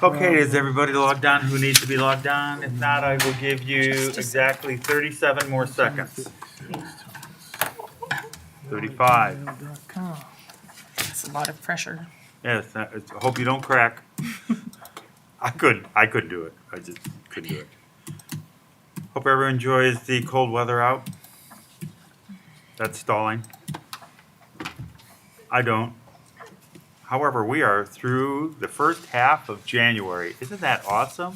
Okay, is everybody logged on who needs to be logged on? If not, I will give you exactly 37 more seconds. 35. It's a lot of pressure. Yes, I hope you don't crack. I couldn't do it. I just couldn't do it. Hope everyone enjoys the cold weather out. That's stalling. I don't. However, we are through the first half of January. Isn't that awesome?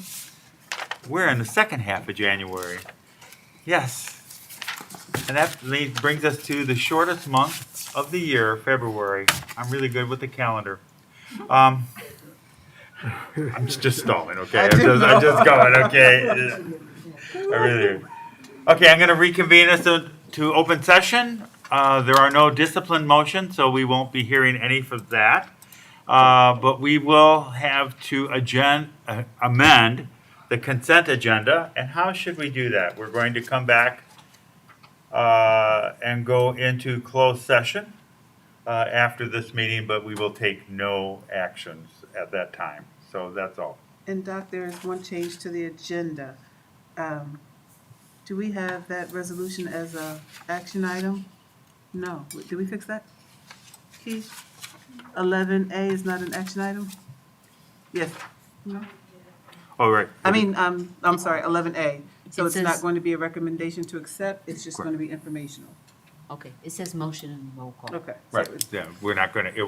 We're in the second half of January. Yes. And that brings us to the shortest month of the year, February. I'm really good with the calendar. I'm just stalling, okay? I'm just going, okay? I really am. Okay, I'm going to reconvene us to open session. There are no discipline motions, so we won't be hearing any for that. But we will have to amend the consent agenda. And how should we do that? We're going to come back and go into closed session after this meeting, but we will take no actions at that time. So that's all. And Doc, there is one change to the agenda. Do we have that resolution as a action item? No. Did we fix that? Keith? 11A is not an action item? Yes. No? Oh, right. I mean, I'm sorry, 11A. So It it's not says- going to be a recommendation to accept, it's just going to be informational. Okay, it says motion and roll call. Okay. so Right, it's- yeah, we're not gonna, there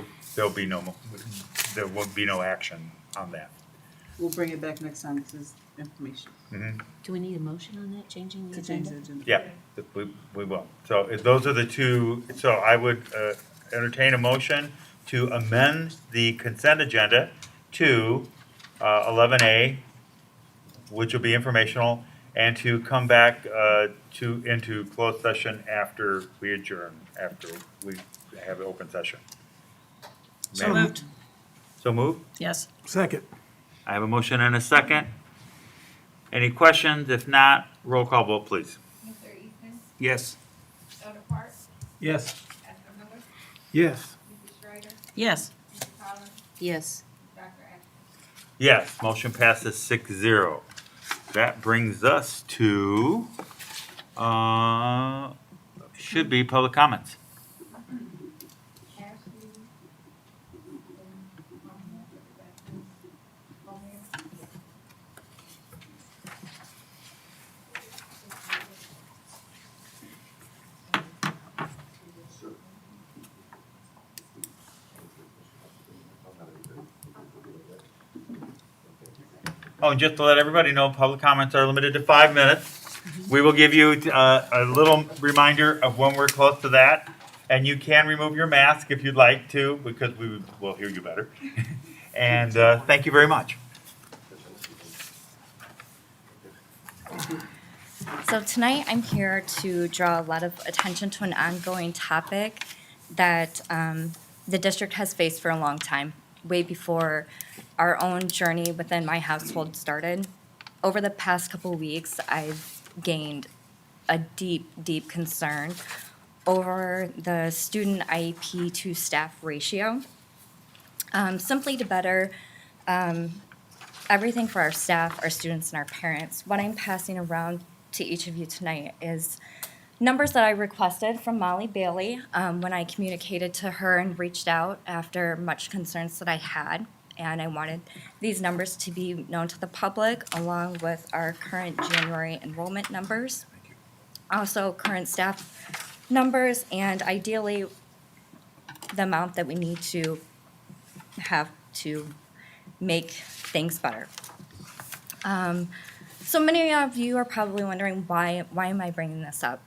won't be no action on that. We'll bring it back next time, this is information, Do we need a motion on that, changing the to change agenda? the agenda. Yeah, we will. So if those are the two, so I would entertain a motion to amend the consent agenda to 11A, which will be informational, and to come back into closed session after we adjourn, after we have an open session. So Ma'am? moved. So move? Yes. Second. I have a motion and a second. Any questions? If not, roll call vote, please. Mr. Easton, Yes. Elder Park, Yes. Esther Miller, Yes. Mrs. Schrader, Yes. Mrs. Collins, Yes. Dr. Atkins. Yes, motion passes 6-0. That brings us to, should be public comments. Ashley, Oh, and just to let everybody know, public comments are limited to 5 minutes. We will give you a little reminder of when we're close to that. And you can remove your mask if you'd like to, because we will hear you better. And thank you very much. So tonight I'm here to draw a lot of attention to an ongoing topic that the district has faced for a long time, way before our own journey within my household started. Over the past couple weeks, I've gained a deep, deep concern over the student IEP to staff ratio. Simply to better everything for our staff, our students, and our parents, what I'm passing around to each of you tonight is numbers that I requested from Molly Bailey when I communicated to her and reached out after much concerns that I had. And I wanted these numbers to be known to the public along with our current January enrollment numbers. Also current staff numbers and ideally the amount that we need to have to make things better. So many of you are probably wondering why am I bringing this up?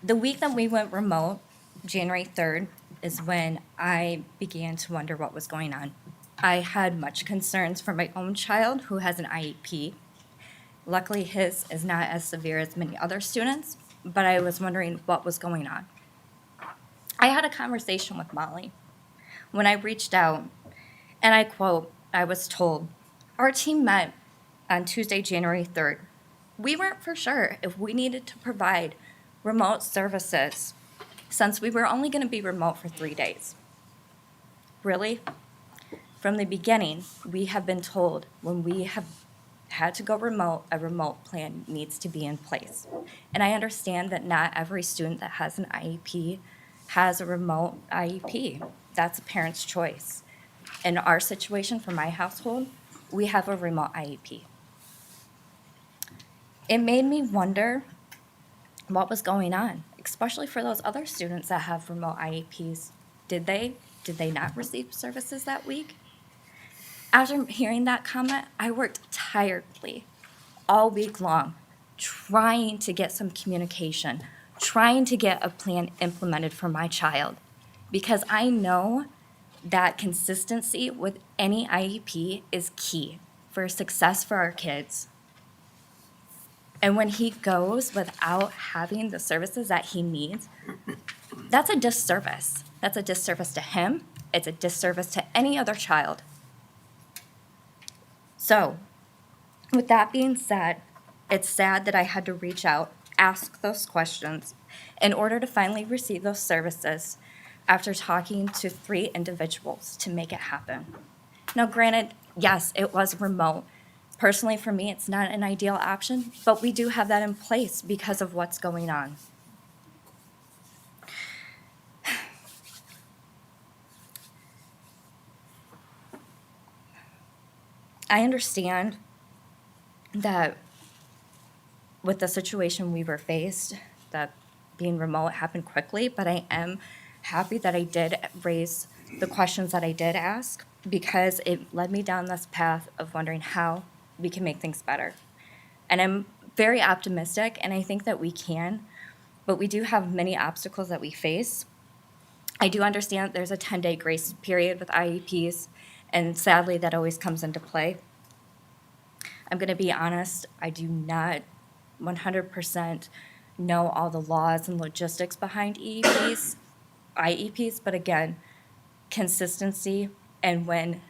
The week that we went remote, January 3rd, is when I began to wonder what was going on. I had much concerns for my own child who has an IEP. Luckily, his is not as severe as many other students, but I was wondering what was going on. I had a conversation with Molly when I reached out, and I quote, I was told, our team met on Tuesday, January 3rd. We weren't for sure if we needed to provide remote services since we were only going to be remote for 3 days. Really? From the beginning, we have been told when we have had to go remote, a remote plan needs to be in place. And I understand that not every student that has an IEP has a remote IEP. That's a parent's choice. In our situation, for my household, we have a remote IEP. It made me wonder what was going on, especially for those other students that have remote IEPs. Did they not receive services that week? After hearing that comment, I worked tirelessly all week long trying to get some communication, trying to get a plan implemented for my child, because I know that consistency with any IEP is key for success for our kids. And when he goes without having the services that he needs, that's a disservice. That's a disservice to him. It's a disservice to any other child. So, with that being said, it's sad that I had to reach out, ask those questions, in order to finally receive those services after talking to 3 individuals to make it happen. Now, granted, yes, it was remote. Personally, for me, it's not an ideal option, but we do have that in place because of what's going on. I understand that with the situation we were faced, that being remote happened quickly, but I am happy that I did raise the questions that I did ask, because it led me down this path of wondering how we can make things better. And I'm very optimistic, and I think that we can, but we do have many obstacles that we face. I do understand that there's a 10-day grace period with IEPs, and sadly, that always comes into play. I'm going to be honest, I do not 100% know all the laws and logistics behind IEPs, but again, consistency. And when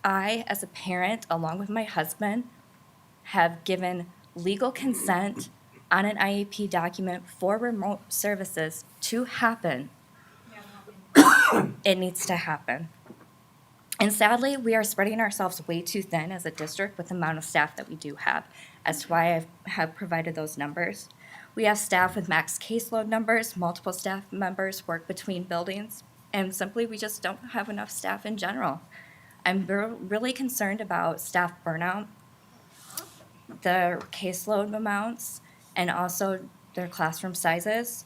I, as a parent, along with my husband, have given legal consent on an IEP document for remote services to happen, it needs to happen. And sadly, we are spreading ourselves way too thin as a district with the amount of staff that we do have. That's why I have provided those numbers. We have staff with max caseload numbers, multiple staff members work between buildings, and simply we just don't have enough staff in general. I'm really concerned about staff burnout, their caseload amounts, and also their classroom sizes.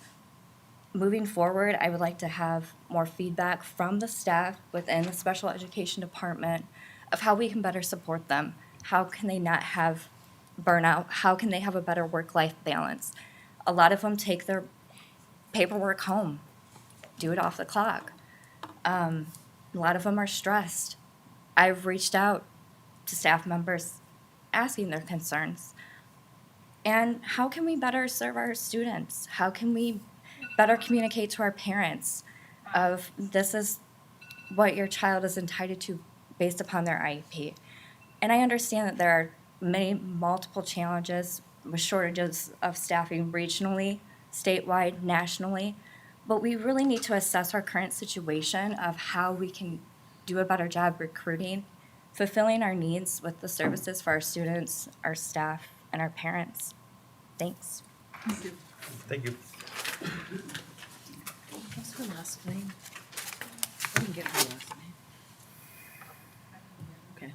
Moving forward, I would like to have more feedback from the staff within the special education department of how we can better support them. How can they not have burnout? How can they have a better work-life balance? A lot of them take their paperwork home, do it off the clock. A lot of them are stressed. I've reached out to staff members asking their concerns. And how can we better serve our students? How can we better communicate to our parents of this is what your child is entitled to based upon their IEP? And I understand that there are multiple challenges with shortages of staffing regionally, statewide, nationally, but we really need to assess our current situation of how we can do a better job recruiting, fulfilling our needs with the services for our students, our staff, and our parents. Thanks. Thank you. What's her last name? I didn't get her last name. Okay.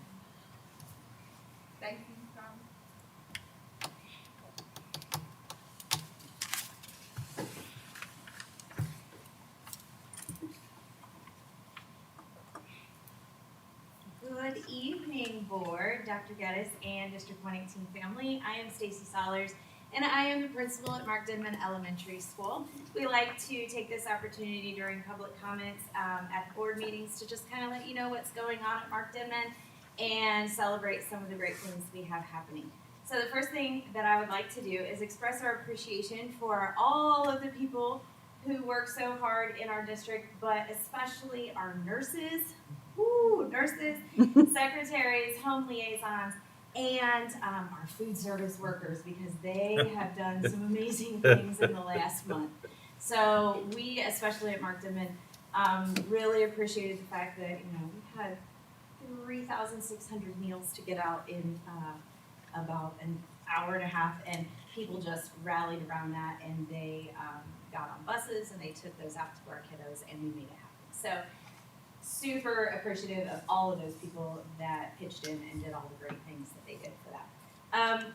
Stacy from Good evening, Board, Dr. Geddes, and District 118 family. I am Stacy Sollers, and I am the principal at Mark Denman Elementary School. We like to take this opportunity during public comments at board meetings to just kind of let you know what's going on at Mark Denman and celebrate some of the great things we have happening. So the first thing that I would like to do is express our appreciation for all of the people who work so hard in our district, but especially our nurses, nurses, secretaries, home liaisons, and our food service workers, because they have done some amazing things in the last month. So we, especially at Mark Denman, really appreciated the fact that, we had 3,600 meals to get out in about an hour and a half, and people just rallied around that, and they got on buses and they took those out to our kiddos, and we made it happen. So super appreciative of all of those people that pitched in and did all the great things that they did for that.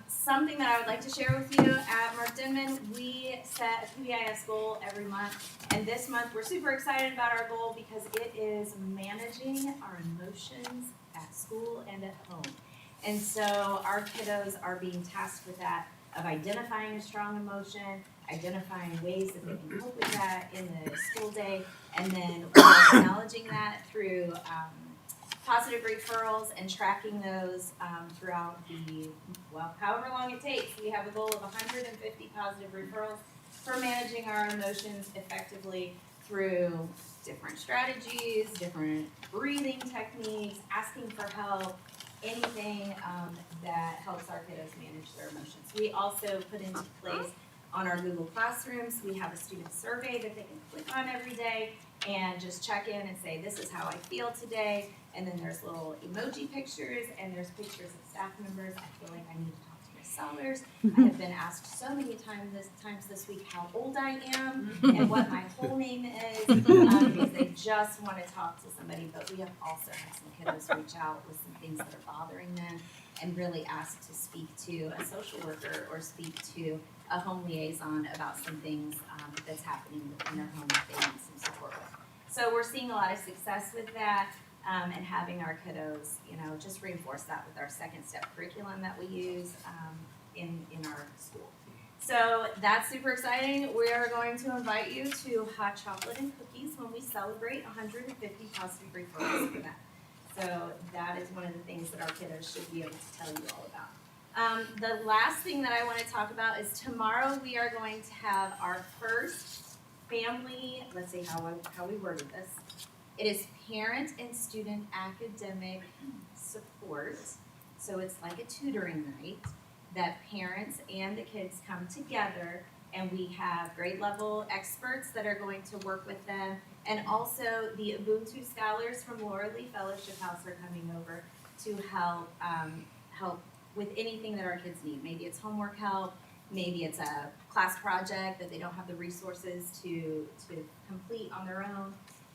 Something that I would like to share with you at Mark Denman, we set a PBIS goal every month, and this month we're super excited about our goal because it is managing our emotions at school and at home. And so our kiddos are being tasked with that, of identifying a strong emotion, identifying ways that they can cope with that in the school day, and then acknowledging that through positive referrals and tracking those throughout the, well, however long it takes. We have a goal of 150 positive referrals for managing our emotions effectively through different strategies, different breathing techniques, asking for help, anything that helps our kiddos manage their emotions. We also put into place on our Google Classrooms, we have a student survey that they can click on every day and just check in and say, this is how I feel today. And then there's little emoji pictures, and there's pictures of staff members. I feel like I need to talk to Ms. Sellers. I have been asked so many times this week how old I am and what my whole name is, because they just want to talk to somebody. But we have also had some kiddos reach out with some things that are bothering them and really ask to speak to a social worker or speak to a home liaison about some things that's happening within their home that they need some support with. So we're seeing a lot of success with that. And having our kiddos, just reinforce that with our second step curriculum that we use in our school. So that's super exciting. We are going to invite you to hot chocolate and cookies when we celebrate 150 positive referrals for that. So that is one of the things that our kiddos should be able to tell you all about. The last thing that I want to talk about is tomorrow we are going to have our first family, let's see how we worded this. It is parent and student academic support. So it's like a tutoring night that parents and the kids come together, and we have grade level experts that are going to work with them. And also the Ubuntu scholars from Laura Lee Fellowship House are coming over to help with anything that our kids need. Maybe it's homework help, maybe it's a class project that they don't have the resources to complete on their own.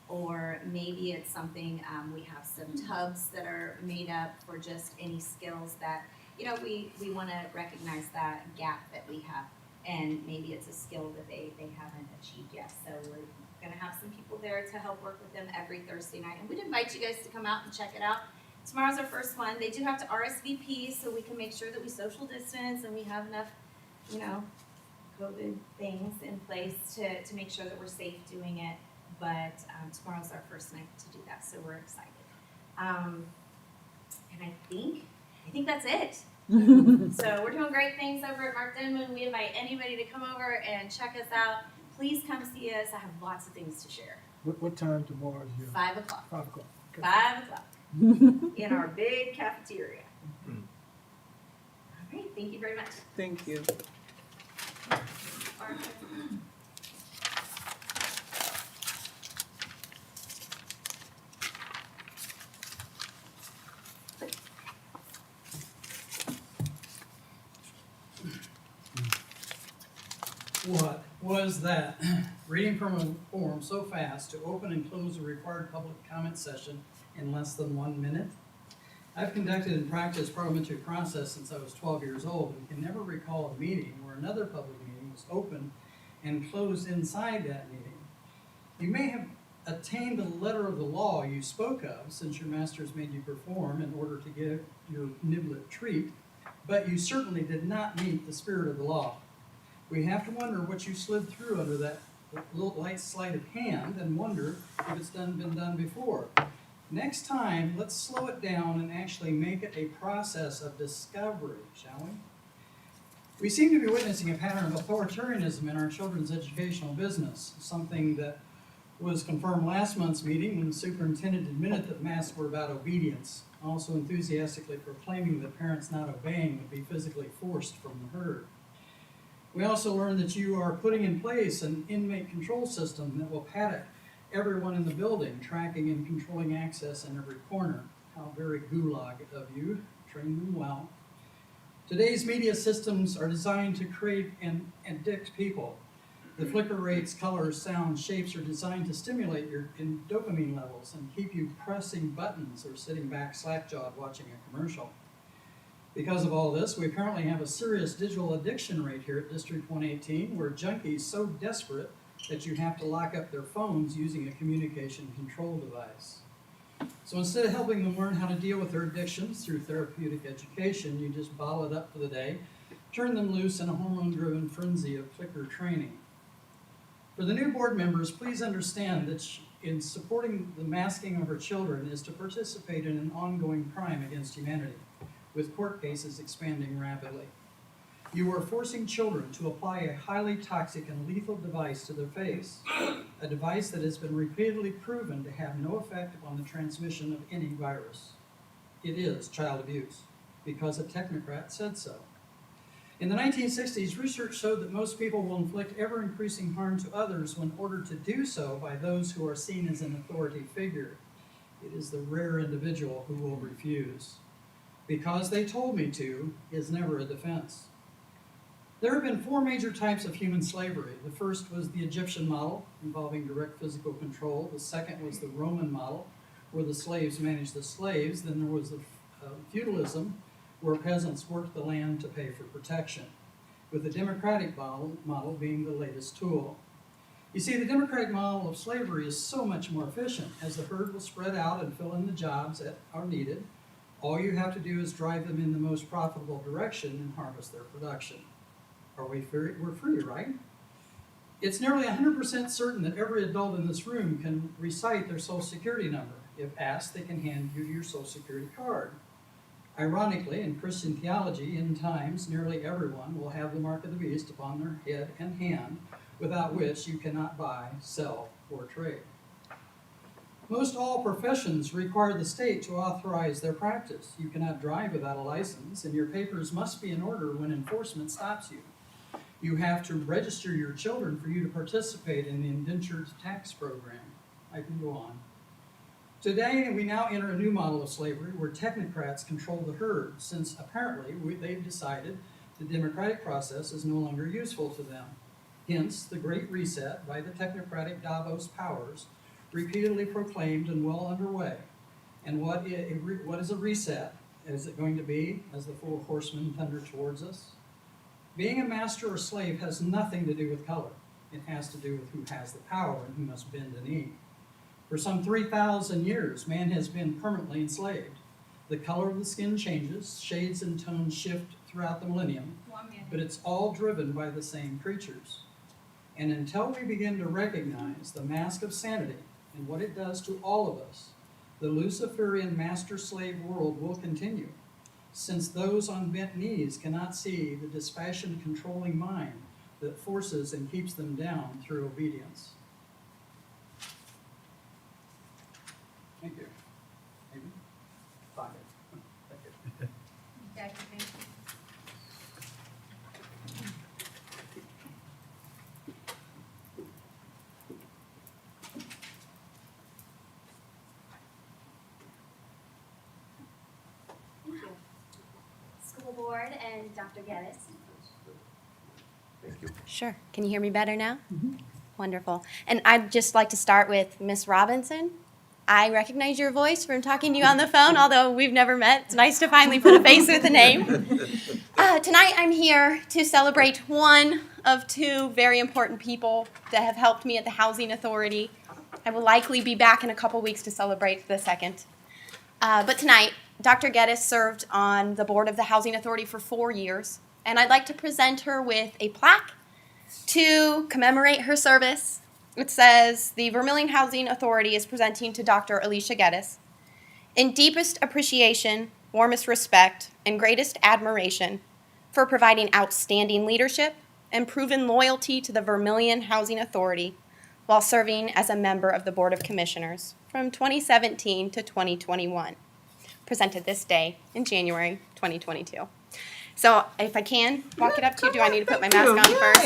Or maybe it's something, we have some tubs that are made up for just any skills that, we want to recognize that gap that we have. And maybe it's a skill that they haven't achieved yet. So we're going to have some people there to help work with them every Thursday night. And we'd invite you guys to come out and check it out. Tomorrow's our first one. They do have to RSVP so we can make sure that we social distance and we have enough, COVID things in place to make sure that we're safe doing it. But tomorrow's our first night to do that, so we're excited. And I think that's it. So we're doing great things over at Mark Denman. We invite anybody to come over and check us out. Please come see us. I have lots of things to share. What time tomorrow is your? 5 o'clock. 5 o'clock. Okay. 5 o'clock in our big cafeteria. All right, thank you very much. Thank you. What was that? Reading from a form so fast to open and close the required public comment session in less than 1 minute? I've conducted and practiced parliamentary process since I was 12 years old and can never recall a meeting where another public meeting was opened and closed inside that meeting. You may have attained the letter of the law you spoke of, since your masters made you perform in order to get your niblet treat, but you certainly did not meet the spirit of the law. We have to wonder what you slid through under that little light sleight of hand and wonder if it's been done before. Next time, let's slow it down and actually make it a process of discovery, shall we? We seem to be witnessing a pattern of authoritarianism in our children's educational business, something that was confirmed last month's meeting when the superintendent admitted that masks were about obedience, also enthusiastically proclaiming that parents not obeying would be physically forced from the herd. We also learned that you are putting in place an inmate control system that will paddock everyone in the building, tracking and controlling access in every corner. How very gulag of you. Train them well. Today's media systems are designed to create and addict people. The flicker rates, colors, sounds, shapes are designed to stimulate your dopamine levels and keep you pressing buttons or sitting back slack-jawed watching a commercial. Because of all this, we currently have a serious digital addiction rate here at District 118, where junkies so desperate that you have to lock up their phones using a communication control device. So instead of helping them learn how to deal with their addictions through therapeutic education, you just bottle it up for the day, turn them loose in a hormone-driven frenzy of clicker training. For the new board members, please understand that in supporting the masking of our children is to participate in an ongoing crime against humanity, with court cases expanding rapidly. You are forcing children to apply a highly toxic and lethal device to their face, a device that has been repeatedly proven to have no effect upon the transmission of any virus. It is child abuse, because a technocrat said so. In the 1960s, research showed that most people will inflict ever-increasing harm to others when ordered to do so by those who are seen as an authority figure. It is the rare individual who will refuse. Because they told me to is never a defense. There have been 4 major types of human slavery. The first was the Egyptian model, involving direct physical control. The second was the Roman model, where the slaves managed the slaves. Then there was the feudalism, where peasants worked the land to pay for protection, with the democratic model being the latest tool. You see, the democratic model of slavery is so much more efficient, as the herd will spread out and fill in the jobs that are needed. All you have to do is drive them in the most profitable direction and harvest their production. Are we free? We're free, right? It's nearly 100% certain that every adult in this room can recite their Social Security number. If asked, they can hand you your Social Security card. Ironically, in Christian theology, in times, nearly everyone will have the mark of the beast upon their head and hand, without which you cannot buy, sell, or trade. Most all professions require the state to authorize their practice. You cannot drive without a license, and your papers must be in order when enforcement stops you. You have to register your children for you to participate in the indentured tax program. I can go on. Today, we now enter a new model of slavery where technocrats control the herd, since apparently they've decided the democratic process is no longer useful to them. Hence, the Great Reset by the technocratic Davos powers, repeatedly proclaimed and well underway. And what is a reset? Is it going to be as the 4 horsemen thunder towards us? Being a master or slave has nothing to do with color. It has to do with who has the power and who must bend a knee. For some 3,000 years, man has been permanently enslaved. The color of the skin changes, shades and tones shift throughout the millennium, but it's all driven by the same creatures. And until we begin to recognize the mask of sanity and what it does to all of us, the Luciferian master-slave world will continue, since those on bent knees cannot see the dispassionate controlling mind that forces and keeps them down through obedience. Thank you. Amy? Bye. Thank you. Jackie, thank you. Thank you. School board and Dr. Geddes. Thank you. Sure. Can you hear me better now? Wonderful. And I'd just like to start with Miss Robinson. I recognize your voice from talking to you on the phone, although we've never met. It's nice to finally put a face with a name. Tonight I'm here to celebrate one of 2 very important people that have helped me at the Housing Authority. I will likely be back in a couple weeks to celebrate the second. But tonight, Dr. Geddes served on the board of the Housing Authority for 4 years, and I'd like to present her with a plaque to commemorate her service. It says, the Vermillion Housing Authority is presenting to Dr. Alicia Geddes, in deepest appreciation, warmest respect, and greatest admiration for providing outstanding leadership and proven loyalty to the Vermillion Housing Authority while serving as a member of the Board of Commissioners from 2017 to 2021. Presented this day in January 2022. So if I can, walk it up to you. Do I need to put my mask on first?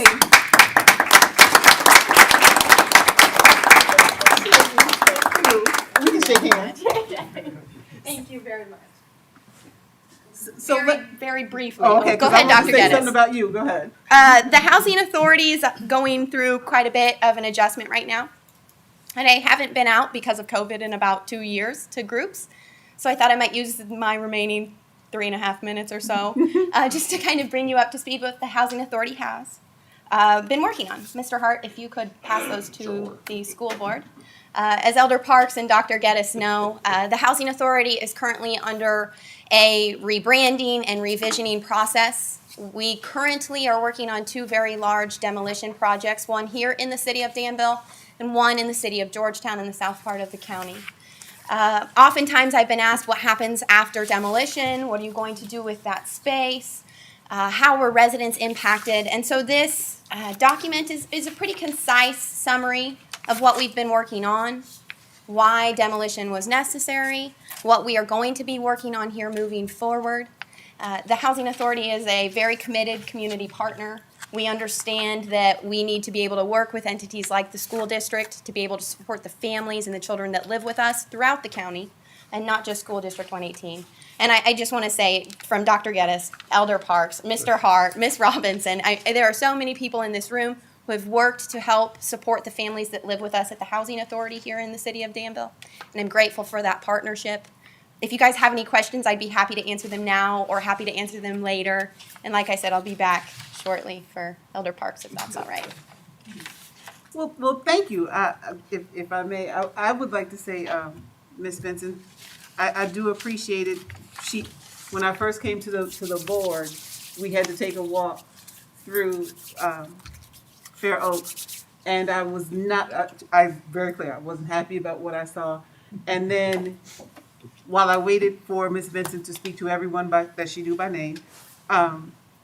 We can shake hands. Thank you very much. So Very, let, very briefly. oh, okay, Go 'cause I ahead, want Dr. to say Geddes. something about you. Go ahead. The Housing Authority is going through quite a bit of an adjustment right now. And I haven't been out because of COVID in about 2 years to groups. So I thought I might use my remaining 3.5 minutes or so just to kind of bring you up to speed with what the Housing Authority has been working on. Mr. Hart, if you could pass those to the school board. As Elder Parks and Dr. Geddes know, the Housing Authority is currently under a rebranding and revisioning process. We currently are working on 2 very large demolition projects, one here in the city of Danville and one in the city of Georgetown in the south part of the county. Oftentimes I've been asked what happens after demolition, what are you going to do with that space, how were residents impacted, and so this document is a pretty concise summary of what we've been working on, why demolition was necessary, what we are going to be working on here moving forward. The Housing Authority is a very committed community partner. We understand that we need to be able to work with entities like the school district to be able to support the families and the children that live with us throughout the county, and not just School District 118. And I just want to say, from Dr. Geddes, Elder Parks, Mr. Hart, Ms. Robinson, there are so many people in this room who have worked to help support the families that live with us at the Housing Authority here in the city of Danville. And I'm grateful for that partnership. If you guys have any questions, I'd be happy to answer them now or happy to answer them later. And like I said, I'll be back shortly for Elder Parks, if that's all right. Well, thank you. If I may, I would like to say, Ms. Benson, I do appreciate it. When I first came to the board, we had to take a walk through Fair Oaks, and I was not. Very clear. I wasn't happy about what I saw, and then while I waited for Ms. Benson to speak to everyone that she knew by name,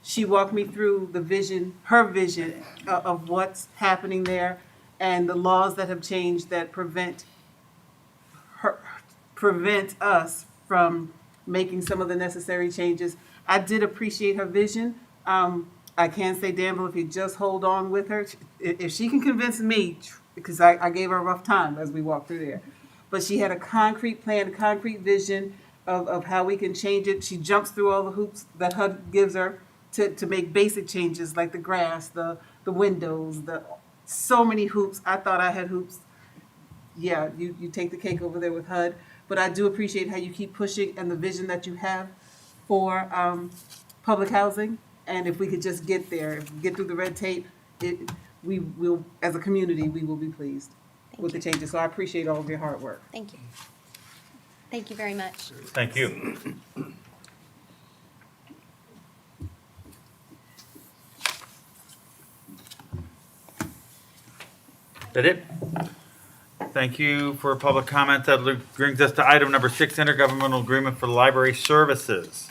she walked me through the vision, her vision of what's happening there, and the laws that have changed that prevent us from making some of the necessary changes. I did appreciate her vision. I can say, Danville, if you just hold on with her, if she can convince me, because I gave her a rough time as we walked through there, but she had a concrete plan, a concrete vision of how we can change it. She jumps through all the hoops that HUD gives her to make basic changes like the grass, the windows, so many hoops. I thought I had hoops. Yeah, you take the cake over there with HUD, but I do appreciate how you keep pushing and the vision that you have for public housing. And if we could just get there, if we get through the red tape, we will, as a community, we will be pleased with the changes. So I appreciate all of your hard work. Thank you. Thank you very much. Thank you. That it? Thank you for public comments. That brings us to item number 6, intergovernmental agreement for library services.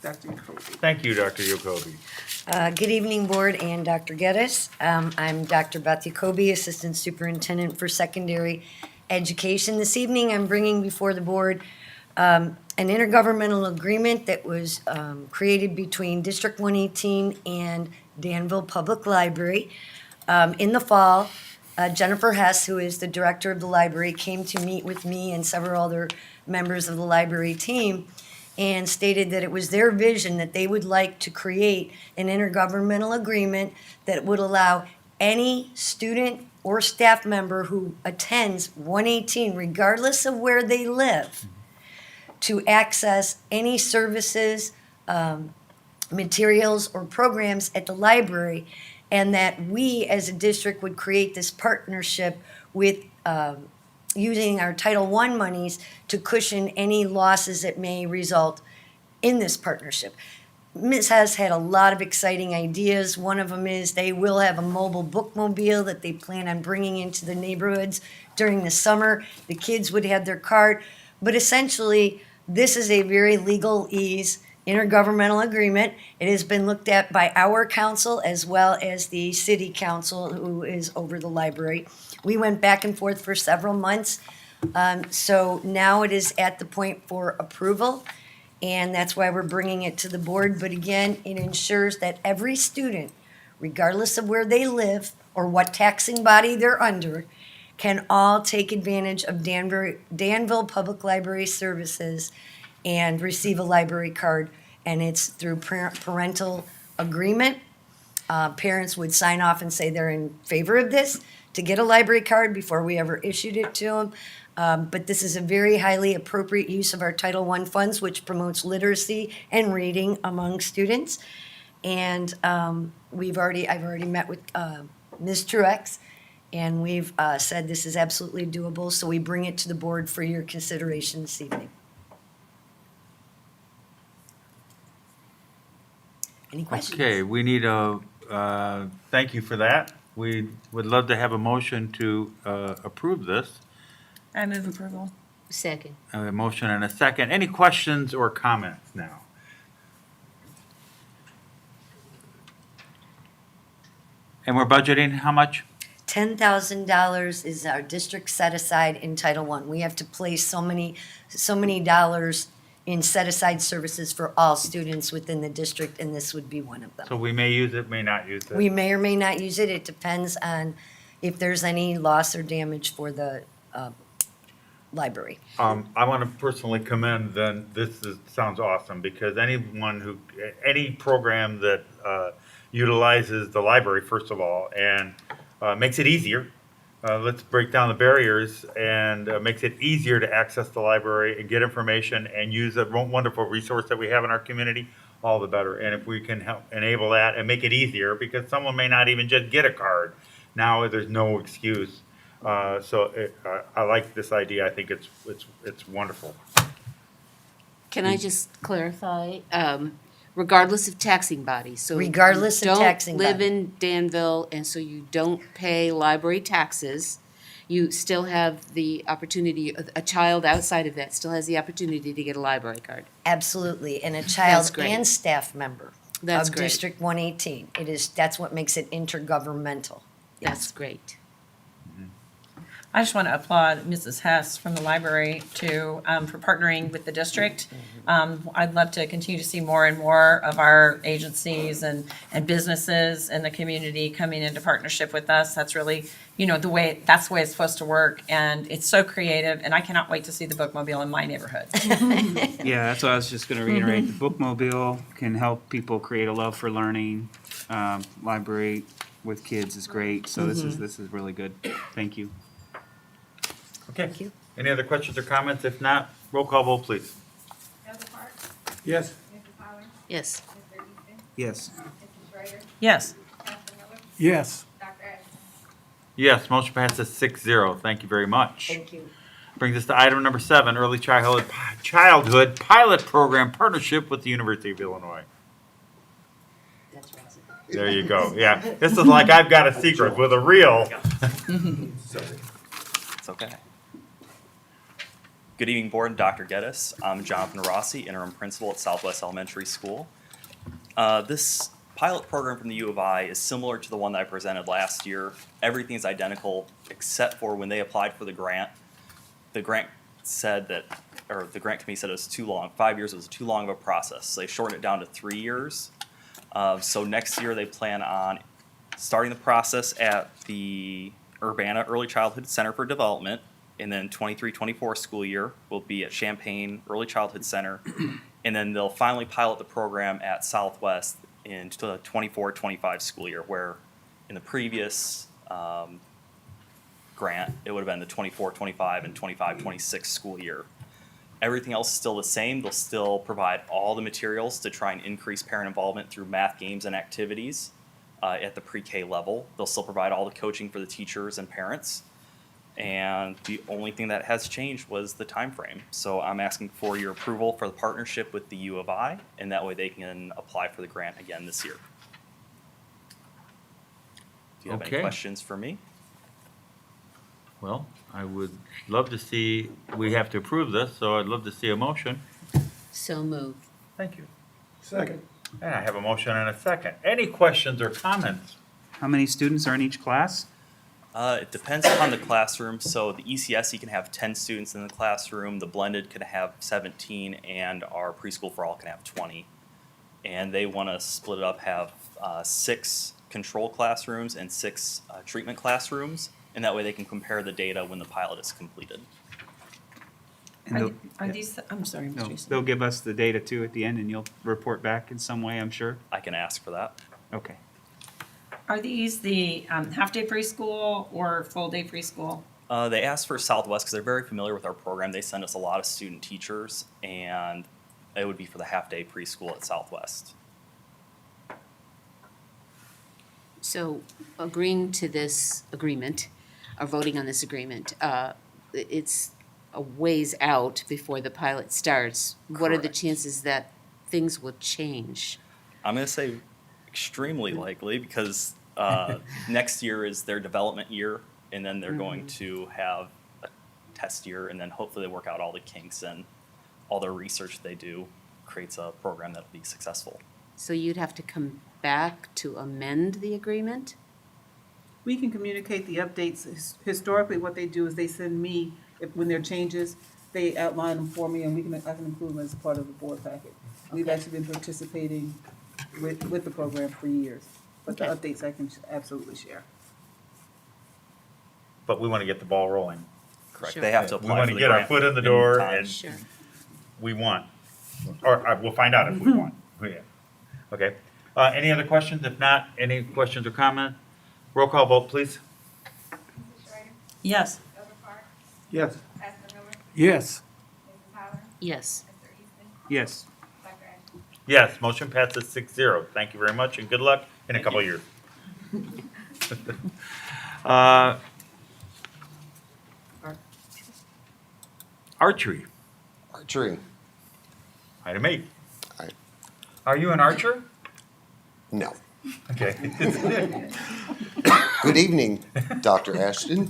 Dr. Jacoby. Thank you, Dr. Yokobi. Good evening, Board and Dr. Geddes. I'm Dr. Beth Jacoby, Assistant Superintendent for Secondary Education. This evening, I'm bringing before the Board an intergovernmental agreement that was created between District 118 and Danville Public Library. In the fall, Jennifer Hess, who is the director of the library, came to meet with me and several other members of the library team and stated that it was their vision that they would like to create an intergovernmental agreement that would allow any student or staff member who attends 118, regardless of where they live, to access any services, materials, or programs at the library, and that we as a district would create this partnership with using our Title I monies to cushion any losses that may result in this partnership. Ms. Hess had a lot of exciting ideas. One of them is they will have a mobile bookmobile that they plan on bringing into the neighborhoods during the summer. The kids would have their cart. But essentially, this is a very legalese intergovernmental agreement. It has been looked at by our council as well as the city council, who is over the library. We went back and forth for several months. So now it is at the point for approval, and that's why we're bringing it to the board. But again, it ensures that every student, regardless of where they live or what taxing body they're under, can all take advantage of Danville Public Library services and receive a library card, and it's through parental agreement. Parents would sign off and say they're in favor of this to get a library card before we ever issued it to them. But this is a very highly appropriate use of our Title I funds, which promotes literacy and reading among students. And I've already met with Ms. Truex, and we've said this is absolutely doable, so we bring it to the board for your consideration this evening. Any questions? Okay, we need thank you for that. We would love to have a motion to approve this. I move approval. Second. A motion and a second. Any questions or comments now? And we're budgeting how much? $10,000 is our district set aside in Title I. We have to place so many dollars in set aside services for all students within the district, and this would be one of them. So we may use it, may not use it. We may or may not use it. It depends on if there's any loss or damage for the library. I want to personally commend, then, sounds awesome, because any program that utilizes the library, first of all, and makes it easier, let's break down the barriers, and makes it easier to access the library and get information and use a wonderful resource that we have in our community, all the better. And if we can help enable that and make it easier, because someone may not even just get a card, now there's no excuse. I like this idea. I think it's wonderful. Can I just clarify? Regardless of taxing body, so. Regardless of taxing You don't live body. in Danville, and so you don't pay library taxes. You still have the opportunity, a child outside of that still has the opportunity to get a library card. Absolutely, and a That's child great. and staff member That's of great. District 118. That's what makes it intergovernmental. That's great. I just want to applaud Mrs. Hess from the library for partnering with the district. I'd love to continue to see more and more of our agencies and businesses in the community coming into partnership with us. That's really, that's the way it's supposed to work. And it's so creative, and I cannot wait to see the bookmobile in my neighborhood. Yeah, that's what I was just going to reiterate. The bookmobile can help people create a love for learning. Library with kids is great, so this is really good. Thank you. Okay. Thank you. Any other questions or comments? If not, roll call vote, please. Yes. Yes. Yes. Yes. Yes. Yes, motion passes 6-0. Thank you very much. Thank you. Brings us to item number 7, Early Childhood Pilot Program Partnership with the University of Illinois. That's right. There you go. Yeah, this is like I've got a secret with a real. It's okay. Good evening, board. Dr. Geddes. I'm Jonathan Rossi, interim principal at Southwest Elementary School. This pilot program from the U of I is similar to the one that I presented last year. Everything is identical except for when they applied for the grant. The grant committee said it was too long. 5 years was too long of a process. So they shortened it down to 3 years. So next year they plan on starting the process at the Urbana Early Childhood Center for Development, and then 23-24 school year will be at Champaign Early Childhood Center, and then they'll finally pilot the program at Southwest into the 24-25 school year, where in the previous grant, it would have been the 24-25 and 25-26 school year. Everything else is still the same. They'll still provide all the materials to try and increase parent involvement through math, games, and activities at the pre-K level. They'll still provide all the coaching for the teachers and parents. And the only thing that has changed was the time frame. So I'm asking for your approval for the partnership with the U of I, and that way they can apply for the grant again this year. Do you have Okay. any questions for me? Well, I would love to see, we have to approve this, so I'd love to see a motion. So moved. Thank you. Second. And I have a motion and a second. Any questions or comments? How many students are in each class? It depends upon the classroom. So the ECSE can have 10 students in the classroom, the blended can have 17, and our preschool for all can have 20. And they want to split it up, have 6 control classrooms and 6 treatment classrooms. and that way they can compare the data when the pilot is completed. And they'll- Are these, I'm sorry, no, Mr. Easton. they'll give us the data too at the end, and you'll report back in some way, I'm sure. I can ask for that. Okay. Are these the half-day preschool or full-day preschool? They asked for Southwest because they're very familiar with our program. They send us a lot of student teachers, and it would be for the half-day preschool at Southwest. So agreeing to this agreement, or voting on this agreement, it's a ways out before the pilot starts. What are the Correct. chances that things will change? I'm going to say extremely likely because next year is their development year, and then they're going to have a test year, and then hopefully they work out all the kinks, and all their research they do creates a program that'll be successful. So you'd have to come back to amend the agreement? We can communicate the updates. Historically, what they do is they send me, when there are changes, they outline them for me, and I can include them as part of the board packet. We've actually been participating with the program for years, but the updates I can absolutely share. But we want to get the ball rolling. Correct. Sure. They have to We apply want for to the get our grant foot in the door time. and Sure. we want. Or we'll find out if we want. Yeah. Okay. Any other questions? If not, any questions or comments? Roll call vote, please. Mrs. Schreider? Yes. Elder Clark? Yes. Pastor Miller? Yes. Mrs. Holler? Yes. Mr. Easton? Yes. Dr. Ashton? Yes, motion passes 6-0. Thank you very much and good luck in a couple of years. Archery, Archery. item 8. Aye. Are you an archer? No. Okay. Good evening, Dr. Ashton,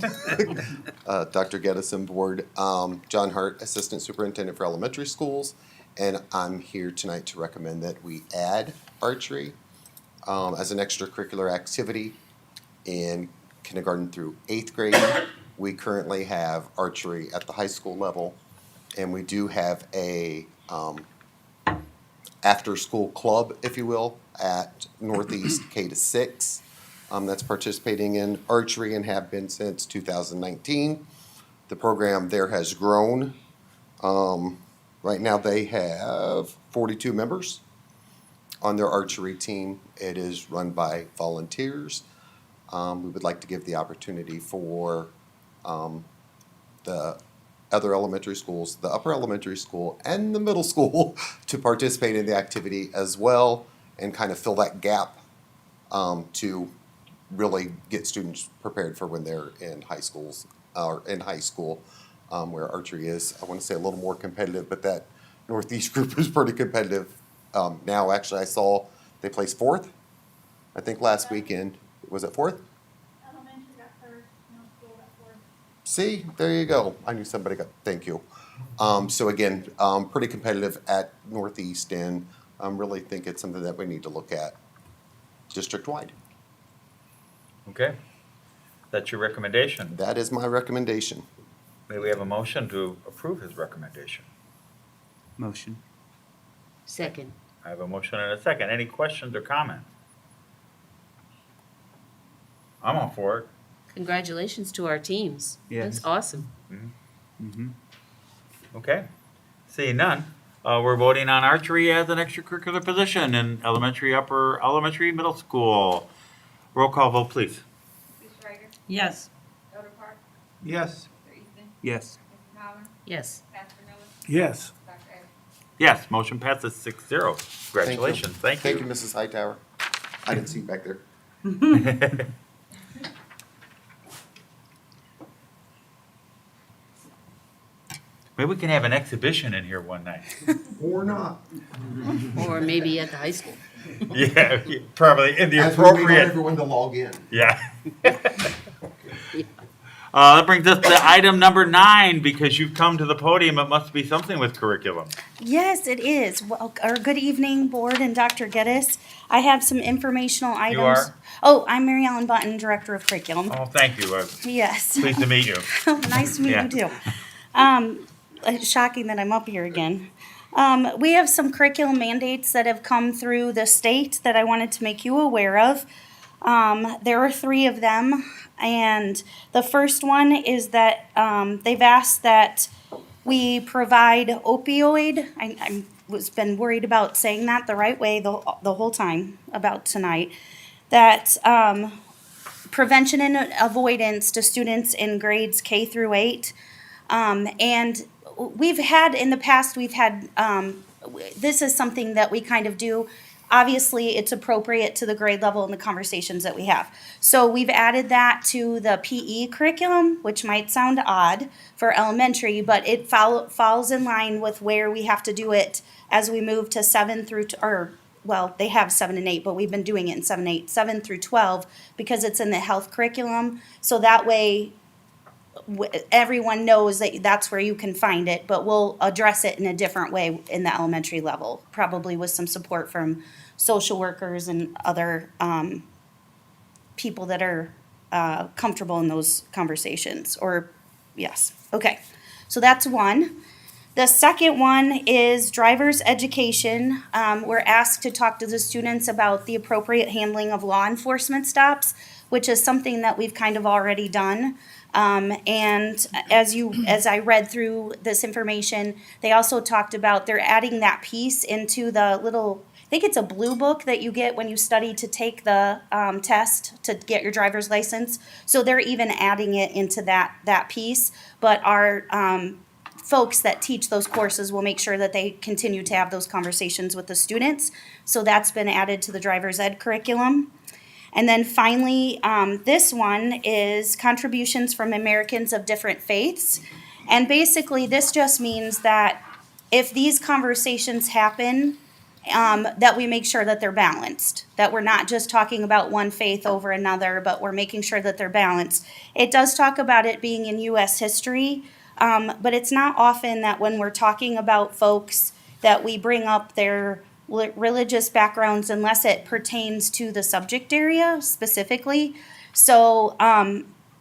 Dr. Geddes and board. John Hart, Assistant Superintendent for Elementary Schools, and I'm here tonight to recommend that we add archery as an extracurricular activity in kindergarten through 8th grade. We currently have archery at the high school level, and we do have a after-school club, if you will, at Northeast K-6 that's participating in archery and have been since 2019. The program there has grown. Right now they have 42 members on their archery team. It is run by volunteers. We would like to give the opportunity for the other elementary schools, the upper elementary school and the middle school to participate in the activity as well and kind of fill that gap to really get students prepared for when they're in high schools or in high school where archery is, I want to say, a little more competitive, but that Northeast group is pretty competitive. Now, actually, I saw they placed 4th, I think last weekend. Was it 4th? Elementary got third, middle school got fourth. See, there you go. I knew somebody got, thank you. So again, pretty competitive at Northeast, and I really think it's something that we need to look at district-wide. Okay. That's your recommendation. That is my recommendation. May we have a motion to approve his recommendation? Motion. Second. I have a motion and a second. Any questions or comments? I'm all for it. Congratulations to our teams. Yes. That's awesome. Mm-hmm. Okay. Seeing none, we're voting on archery as an extracurricular position in elementary, middle school. Roll call vote, please. Mrs. Schreider? Yes. Elder Clark? Yes. Mr. Easton? Yes. Mrs. Holler? Yes. Pastor Miller? Yes. Dr. Ashton? Yes, motion passes 6-0. Congratulations. Thank Thank you, you. Mrs. Hightower. I didn't see you back there. Maybe we can have an exhibition in here one night. Or not. Or maybe at the high school. Yeah, probably in the As we wait on appropriate. everyone to log in. Yeah. That brings us to item number 9. Because you've come to the podium, it must be something with curriculum. Yes, it is. Well, or good evening, board and Dr. Geddes. I have some informational items. are? Oh, I'm Mary Ellen Button, Director of Curriculum. Oh, thank you. Yes. Pleased to meet you. Nice to meet Yeah. you too. It's shocking that I'm up here again. We have some curriculum mandates that have come through the state that I wanted to make you aware of. There are 3 of them, and the first one is that they've asked that we provide opioid. I was been worried about saying that the right way the whole time about tonight. That prevention and avoidance to students in grades K through 8. And we've had, in the past, this is something that we kind of do. Obviously, it's appropriate to the grade level and the conversations that we have. So we've added that to the PE curriculum, which might sound odd for elementary, but it falls in line with where we have to do it as we move to 7 through, well, they have 7 and 8, but we've been doing it in 7 through 12 because it's in the health curriculum. So that way, everyone knows that that's where you can find it, but we'll address it in a different way in the elementary level, probably with some support from social workers and other people that are comfortable in those conversations. Or, yes, okay. So that's one. The second one is driver's education. We're asked to talk to the students about the appropriate handling of law enforcement stops, which is something that we've kind of already done. And as I read through this information, they also talked about they're adding that piece into the little, I think it's a blue book that you get when you study to take the test to get your driver's license. So they're even adding it into that piece. But our folks that teach those courses will make sure that they continue to have those conversations with the students. So that's been added to the driver's ed curriculum. And then finally, this one is contributions from Americans of different faiths. And basically, this just means that if these conversations happen, that we make sure that they're balanced, that we're not just talking about one faith over another, but we're making sure that they're balanced. It does talk about it being in U.S. history, but it's not often that when we're talking about folks that we bring up their religious backgrounds unless it pertains to the subject area specifically. So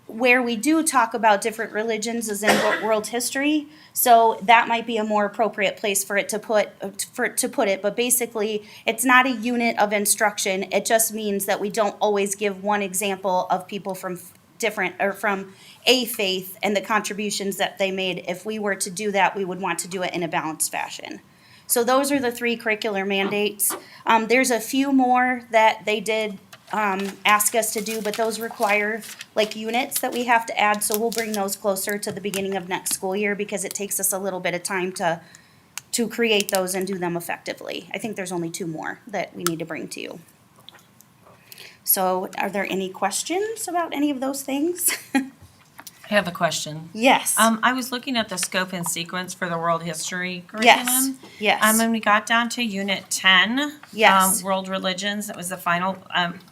where we do talk about different religions is in world history. So that might be a more appropriate place for it to put it. But basically, it's not a unit of instruction. It just means that we don't always give one example of people from different or from a faith and the contributions that they made. If we were to do that, we would want to do it in a balanced fashion. So those are the 3 curricular mandates. There's a few more that they did ask us to do, but those require like units that we have to add. So we'll bring those closer to the beginning of next school year because it takes us a little bit of time to create those and do them effectively. I think there's only 2 more that we need to bring to you. So are there any questions about any of those things? I have a question. Yes. I was looking at the scope and sequence for the world history curriculum. Yes. When we got down to unit 10, Yes. world religions, that was the final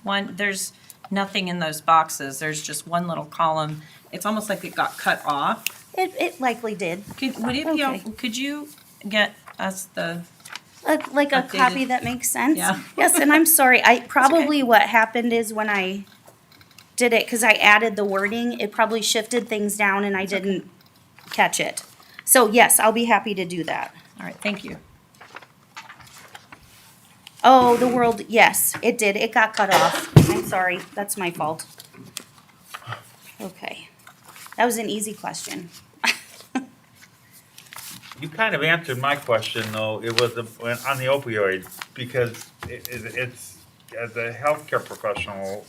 one. There's nothing in those boxes. There's just one little column. It's almost like it got cut off. It likely did. Would it be? Okay. Could you get us the? Like a Updated. copy that makes sense? Yeah. Yes, and I'm sorry, what happened is when I did it, because I added the wording, it probably shifted things down and I didn't catch it. So yes, I'll be happy to do that. All right. Thank you. Oh, the world, yes, it did, it got cut off. I'm sorry, that's my fault. Okay, that was an easy question. You kind of answered my question, though. It was on the opioids, because it's, as a healthcare professional,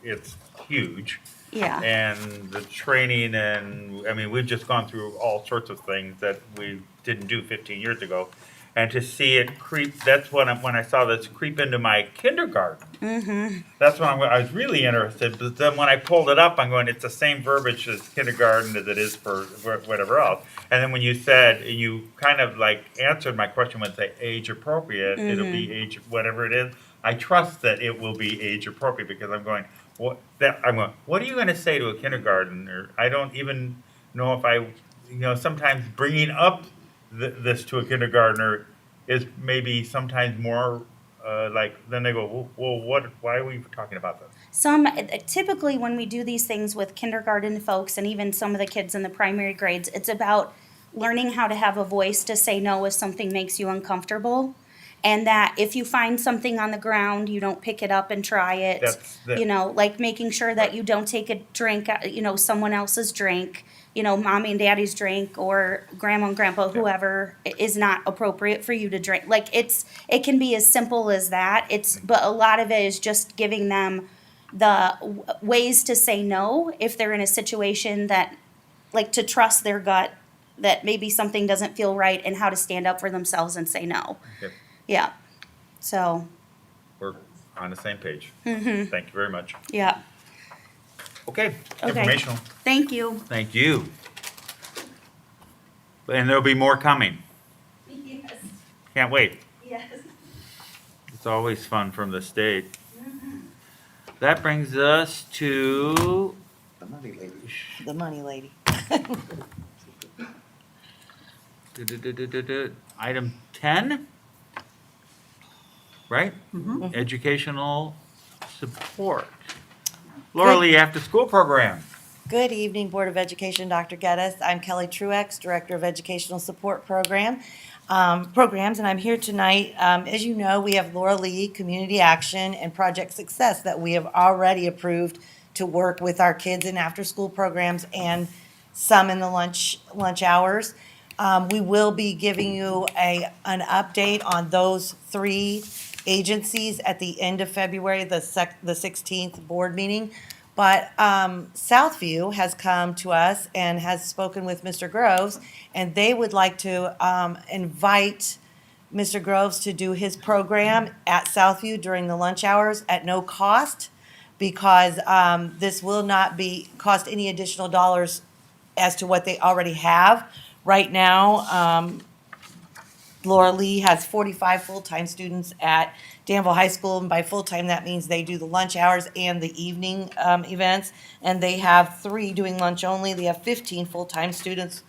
it's huge. Yeah. And the training and, I mean, we've just gone through all sorts of things that we didn't do 15 years ago. And to see it creep, that's when I saw this creep into my kindergarten. Mm-hmm. That's when I was really interested. But then when I pulled it up, I'm going, it's the same verbiage as kindergarten as it is for whatever else. And then when you said, you kind of like answered my question with the age appropriate, it'll be age, whatever it is. I trust that it will be age appropriate because I'm going, what are you going to say to a kindergartner? I don't even know if sometimes bringing up this to a kindergartner is maybe sometimes more then they go, well, why are we talking about this? Typically when we do these things with kindergarten folks and even some of the kids in the primary grades, it's about learning how to have a voice to say no if something makes you uncomfortable. And that if you find something on the ground, you don't pick it up and try it. You know, like making sure that you don't take a drink, someone else's drink, mommy and daddy's drink, or grandma and grandpa, whoever, is not appropriate for you to drink. Like, it can be as simple as that. But a lot of it is just giving them the ways to say no if they're in a situation that, like, to trust their gut, that maybe something doesn't feel right, and how to stand up for themselves and say no. Okay. Yeah. So, We're on the same page. mhm. Thank you very much. Yeah. Okay, Okay. informational. Thank you. Thank you. And there'll be more coming. Yes. Can't wait. Yes. It's always fun from the state. That brings us to The money lady. The money lady. item 10, right? Educational support. Laura Lee, after-school program. Good evening, Board of Education, Dr. Geddes. I'm Kelly Truex, Director of Educational Support Programs, and I'm here tonight. As you know, we have Laura Lee, Community Action, and Project Success that we have already approved to work with our kids in after-school programs and some in the lunch hours. We will be giving you an update on those 3 agencies at the end of February, the 16th board meeting. But Southview has come to us and has spoken with Mr. Groves, and they would like to invite Mr. Groves to do his program at Southview during the lunch hours at no cost, because this will not cost any additional dollars as to what they already have. Right now, Laura Lee has 45 full-time students at Danville High School, and by full-time, that means they do the lunch hours and the evening events, and they have 3 doing lunch only. They have 15 full-time students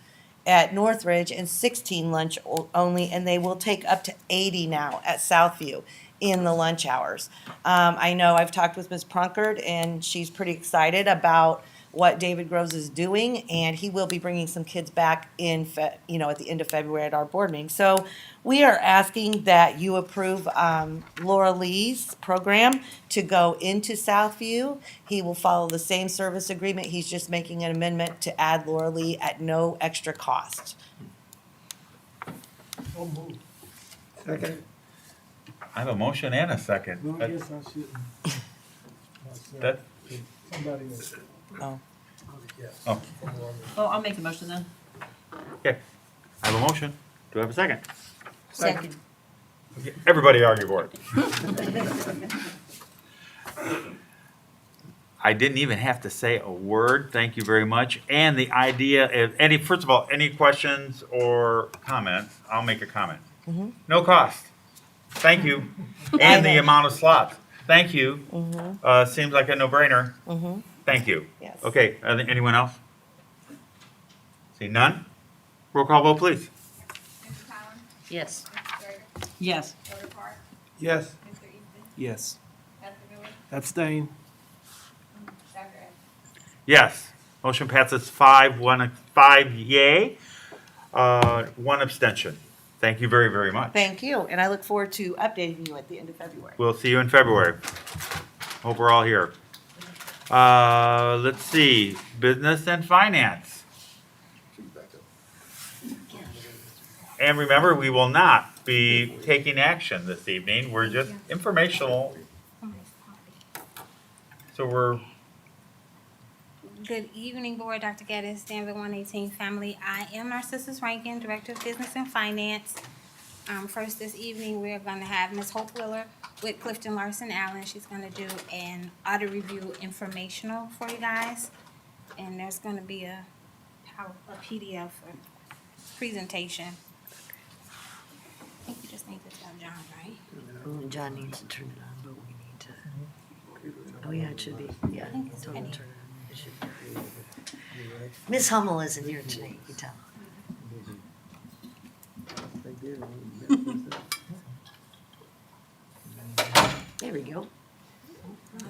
at Northridge and 16 lunch only, and they will take up to 80 now at Southview in the lunch hours. I know I've talked with Ms. Prunkard, and she's pretty excited about what David Groves is doing, and he will be bringing some kids back at the end of February at our board meeting. So we are asking that you approve Laura Lee's program to go into Southview. He will follow the same service agreement. He's just making an amendment to add Laura Lee at no extra cost. So moved. Second. I have a motion and a second. No, I guess I shouldn't. That- Somebody else. Oh. Yeah. Oh, Oh, I'll make the motion then. okay. I have a motion. Do I have a second? Second. Okay, everybody argue for it. I didn't even have to say a word. Thank you very much. And the idea of first of all, any questions or comments? I'll make a comment. No cost. Thank you. And the amount of slots. Thank you. Seems like a no-brainer. Thank you. Yes. Okay, anyone else? See none? Roll call vote, please. Mr. Collins? Yes. Mr. Strader? Yes. Dr. Park? Yes. Mr. Easton? Yes. Dr. Miller? Abstain. Dr. Ed? Yes. Motion passes 5 yay, 1 abstention. Thank you very, very much. Thank you, and I look forward to updating you at the end of February. We'll see you in February. Hope we're all here. Let's see, business and finance. And remember, we will not be taking action this evening. We're just informational. So we're, Good evening, Board. Dr. Geddes, Danville 118 family. I am Narcissus Rankin, Director of Business and Finance. First this evening, we're going to have Ms. Hope Wheeler with Clifton Larson Allen. She's going to do an audit review informational for you guys. And there's going to be a PDF presentation. I think you just need to tell John, right? John needs to turn it on, but we need to. Oh, yeah, it should be. Yeah. think it's tell him to ready. turn it on. It should be. Miss Hummel isn't here tonight, you tell. There we go.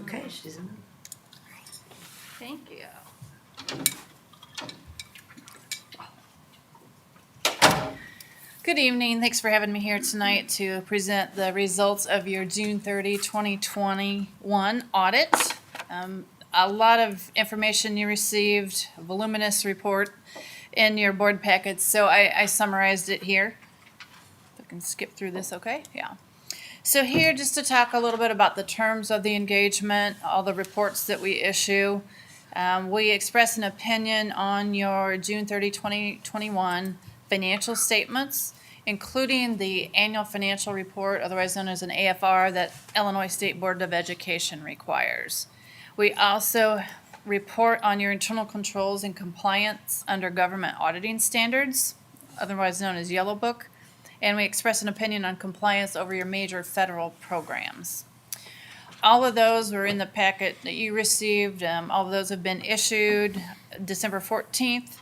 Okay, she's in. Thank you. Good evening. Thanks for having me here tonight to present the results of your June 30, 2021 audit. A lot of information you received, a voluminous report in your board packets, so I summarized it here. If I can skip through this, okay? Yeah. So here, just to talk a little bit about the terms of the engagement, all the reports that we issue. We express an opinion on your June 30, 2021 financial statements, including the annual financial report, otherwise known as an AFR, that Illinois State Board of Education requires. We also report on your internal controls and compliance under government auditing standards, otherwise known as Yellow Book, and we express an opinion on compliance over your major federal programs. All of those were in the packet that you received. All of those have been issued December 14th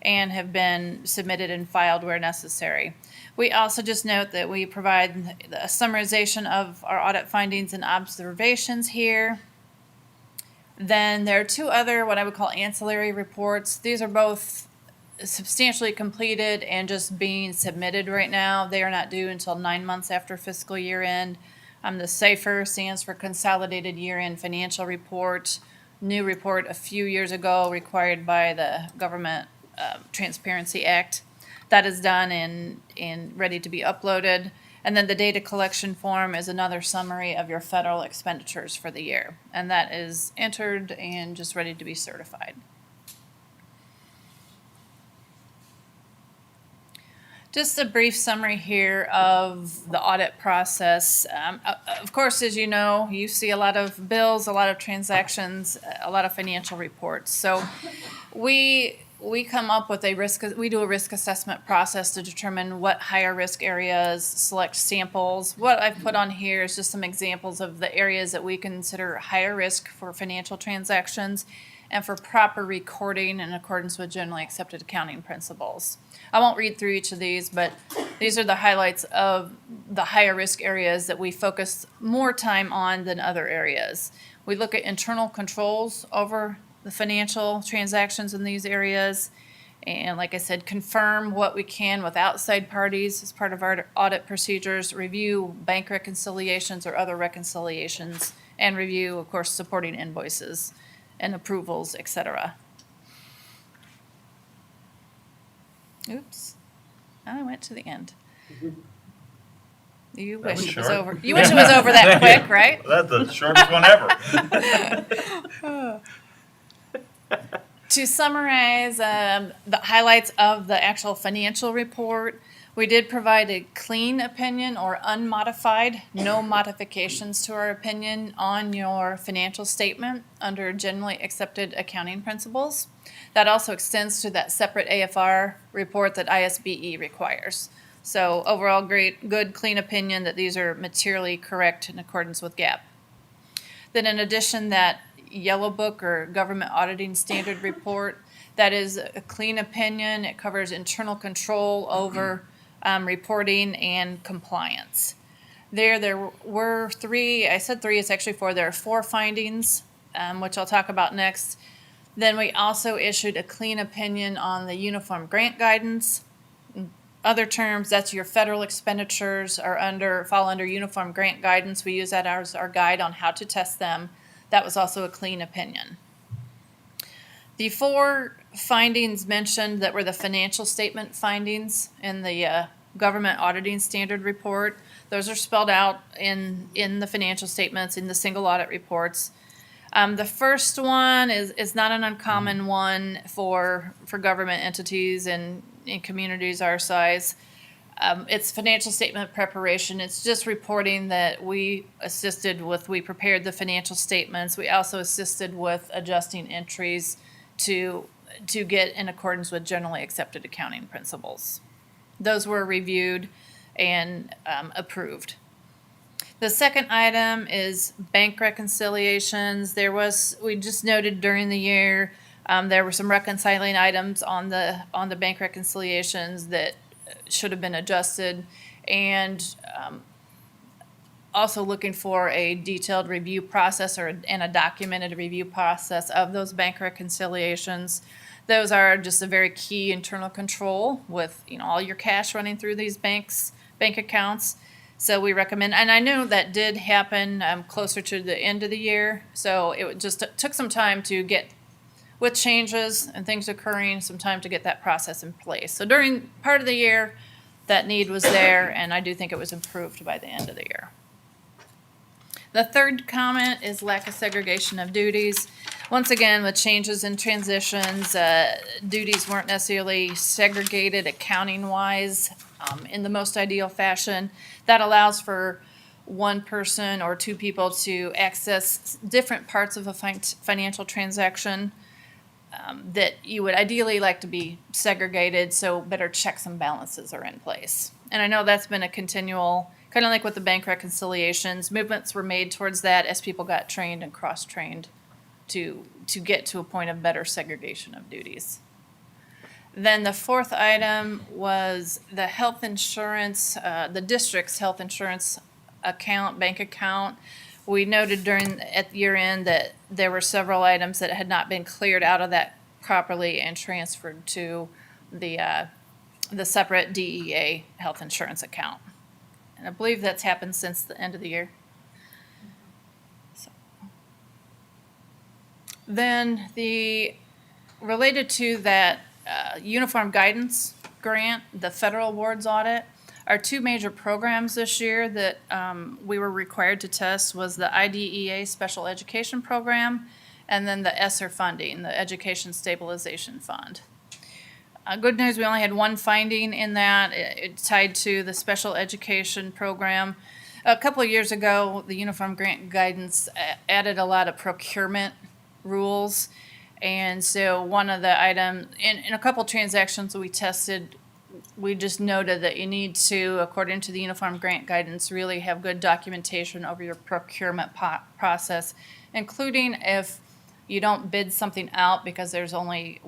and have been submitted and filed where necessary. We also just note that we provide a summarization of our audit findings and observations here. Then there are two other what I would call ancillary reports. These are both substantially completed and just being submitted right now. They are not due until 9 months after fiscal year end. The SAFER stands for Consolidated Year-End Financial Report. New report a few years ago required by the Government Transparency Act. That is done and ready to be uploaded. And then the data collection form is another summary of your federal expenditures for the year. And that is entered and just ready to be certified. Just a brief summary here of the audit process. Of course, as you know, you see a lot of bills, a lot of transactions, a lot of financial reports. So we come up with we do a risk assessment process to determine what higher risk areas, select samples. What I've put on here is just some examples of the areas that we consider higher risk for financial transactions and for proper recording in accordance with generally accepted accounting principles. I won't read through each of these, but these are the highlights of the higher risk areas that we focus more time on than other areas. We look at internal controls over the financial transactions in these areas. And like I said, confirm what we can with outside parties as part of our audit procedures, review bank reconciliations or other reconciliations, and review, of course, supporting invoices and approvals, etc. Oops, I went to the end. You That wish was it was short. over. You wish it was over that quick, right? That's the shortest one ever. To summarize the highlights of the actual financial report, we did provide a clean opinion or unmodified, no modifications to our opinion on your financial statement under generally accepted accounting principles. That also extends to that separate AFR report that ISBE requires. So overall, good, clean opinion that these are materially correct in accordance with GAAP. Then in addition, that Yellow Book or Government Auditing Standard Report, that is a clean opinion. It covers internal control over reporting and compliance. There were three, I said three, it's actually four. There are 4 findings, which I'll talk about next. Then we also issued a clean opinion on the Uniform Grant Guidance. In other terms, that's your federal expenditures fall under Uniform Grant Guidance. We use that as our guide on how to test them. That was also a clean opinion. The 4 findings mentioned that were the financial statement findings in the Government Auditing Standard Report. Those are spelled out in the financial statements, in the single audit reports. The first one is not an uncommon one for government entities and in communities our size. It's financial statement preparation. It's just reporting that we prepared the financial statements. We also assisted with adjusting entries to get in accordance with generally accepted accounting principles. Those were reviewed and approved. The second item is bank reconciliations. We just noted during the year, there were some reconciling items on the bank reconciliations that should have been adjusted, and also looking for a detailed review process and a documented review process of those bank reconciliations. Those are just a very key internal control with, all your cash running through these bank accounts. So we recommend, and I know that did happen closer to the end of the year. So it just took some time to get, with changes and things occurring, some time to get that process in place. So during part of the year, that need was there, and I do think it was improved by the end of the year. The third comment is lack of segregation of duties. Once again, with changes and transitions, duties weren't necessarily segregated accounting-wise in the most ideal fashion. That allows for one person or two people to access different parts of a financial transaction that you would ideally like to be segregated, so better checks and balances are in place. And I know that's been a continual, kind of like with the bank reconciliations, movements were made towards that as people got trained and cross-trained to get to a point of better segregation of duties. Then the fourth item was the health insurance, the district's health insurance bank account. We noted at year end that there were several items that had not been cleared out of that properly and transferred to the separate DEA health insurance account. And I believe that's happened since the end of the year. Then related to that uniform guidance grant, the federal awards audit, our two major programs this year that we were required to test was the IDEA Special Education Program and then the ESSER funding, the Education Stabilization Fund. Good news, we only had one finding in that. It tied to the special education program. A couple of years ago, the Uniform Grant Guidance added a lot of procurement rules. And so one of the items, in a couple transactions we tested, we just noted that you need to, according to the Uniform Grant Guidance, really have good documentation over your procurement process, including if you don't bid something out because there's only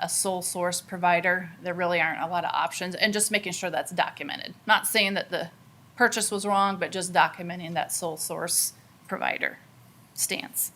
a sole source provider. There really aren't a lot of options, and just making sure that's documented. Not saying that the purchase was wrong, but just documenting that sole source provider stance.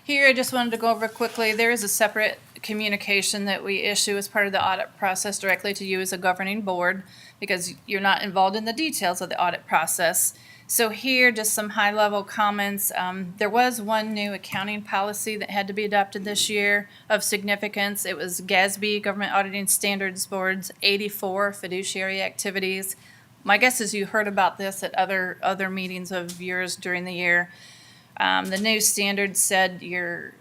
Here, I just wanted to go over quickly, there is a separate communication that we issue as part of the audit process directly to you as a governing board because you're not involved in the details of the audit process. So here, just some high-level comments. There was one new accounting policy that had to be adopted this year of significance. It was GASB, Government Auditing Standards Board's 84 fiduciary activities. My guess is you heard about this at other meetings of yours during the year. The new standards said your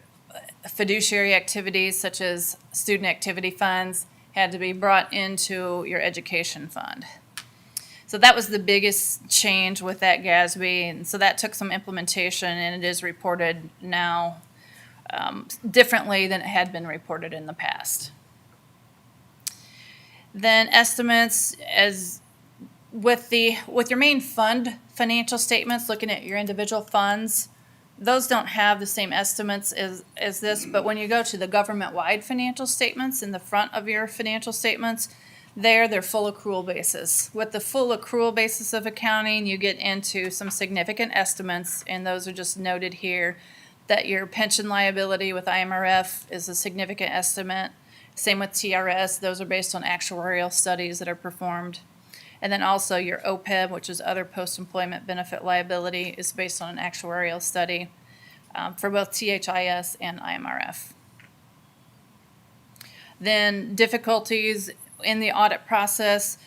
fiduciary activities, such as student activity funds, had to be brought into your education fund. So that was the biggest change with that GASB, and so that took some implementation, and it is reported now differently than it had been reported in the past. Then estimates, as with your main fund financial statements, looking at your individual funds, those don't have the same estimates as this, but when you go to the government-wide financial statements in the front of your financial statements, they're full accrual basis. With the full accrual basis of accounting, you get into some significant estimates, and those are just noted here, that your pension liability with IMRF is a significant estimate. Same with TRS, those are based on actuarial studies that are performed. And then also your OPEB, which is other post-employment benefit liability, is based on an actuarial study for both THIS and IMRF. Then difficulties in the audit process.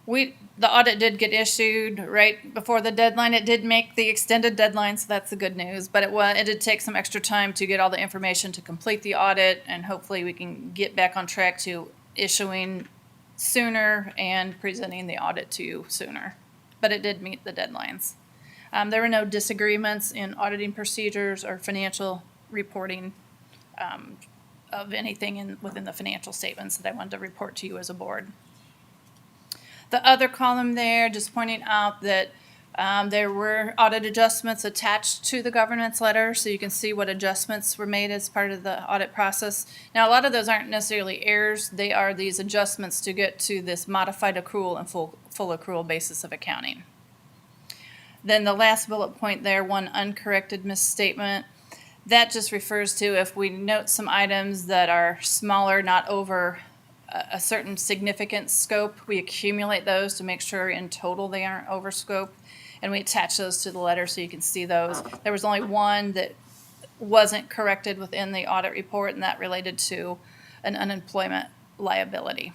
The audit did get issued right before the deadline. It did make the extended deadline, so that's the good news. But it did take some extra time to get all the information to complete the audit, and hopefully we can get back on track to issuing sooner and presenting the audit to you sooner. But it did meet the deadlines. There were no disagreements in auditing procedures or financial reporting of anything within the financial statements that I wanted to report to you as a board. The other column there, just pointing out that there were audit adjustments attached to the governance letter, so you can see what adjustments were made as part of the audit process. Now, a lot of those aren't necessarily errors. They are these adjustments to get to this modified accrual and full accrual basis of accounting. Then the last bullet point there, one uncorrected misstatement. That just refers to if we note some items that are smaller, not over a certain significant scope, we accumulate those to make sure in total they aren't over scope, and we attach those to the letter so you can see those. There was only one that wasn't corrected within the audit report, and that related to an unemployment liability.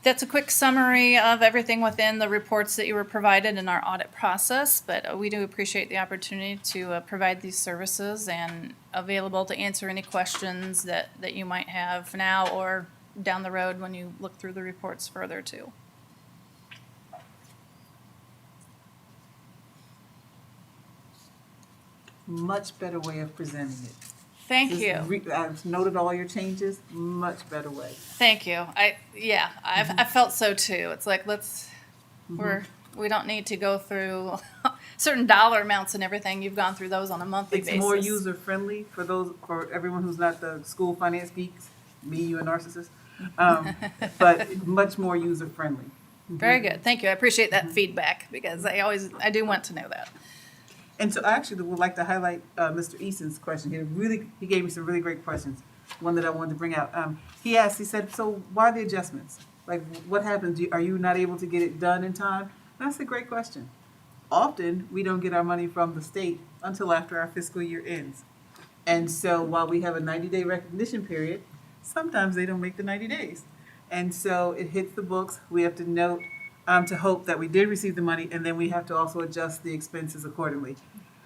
That's a quick summary of everything within the reports that you were provided in our audit process, but we do appreciate the opportunity to provide these services and available to answer any questions that you might have now or down the road when you look through the reports further too. Much better way of presenting it. Thank Just you. I've noted all your changes, much better way. Thank you. I felt so too. It's like we don't need to go through certain dollar amounts and everything. You've gone through those on a monthly basis. It's more user friendly for everyone who's not the school finance geeks, me, you, and Narcissus. But much more user friendly. Very good. Thank you. I appreciate that feedback because I do want to know that. And so I actually would like to highlight Mr. Easton's question. He gave me some really great questions. One that I wanted to bring out. He said, so why the adjustments? Like, what happens? Are you not able to get it done in time? And that's a great question. Often, we don't get our money from the state until after our fiscal year ends. And so while we have a 90-day recognition period, sometimes they don't make the 90 days. And so it hits the books. We have to note to hope that we did receive the money, and then we have to also adjust the expenses accordingly.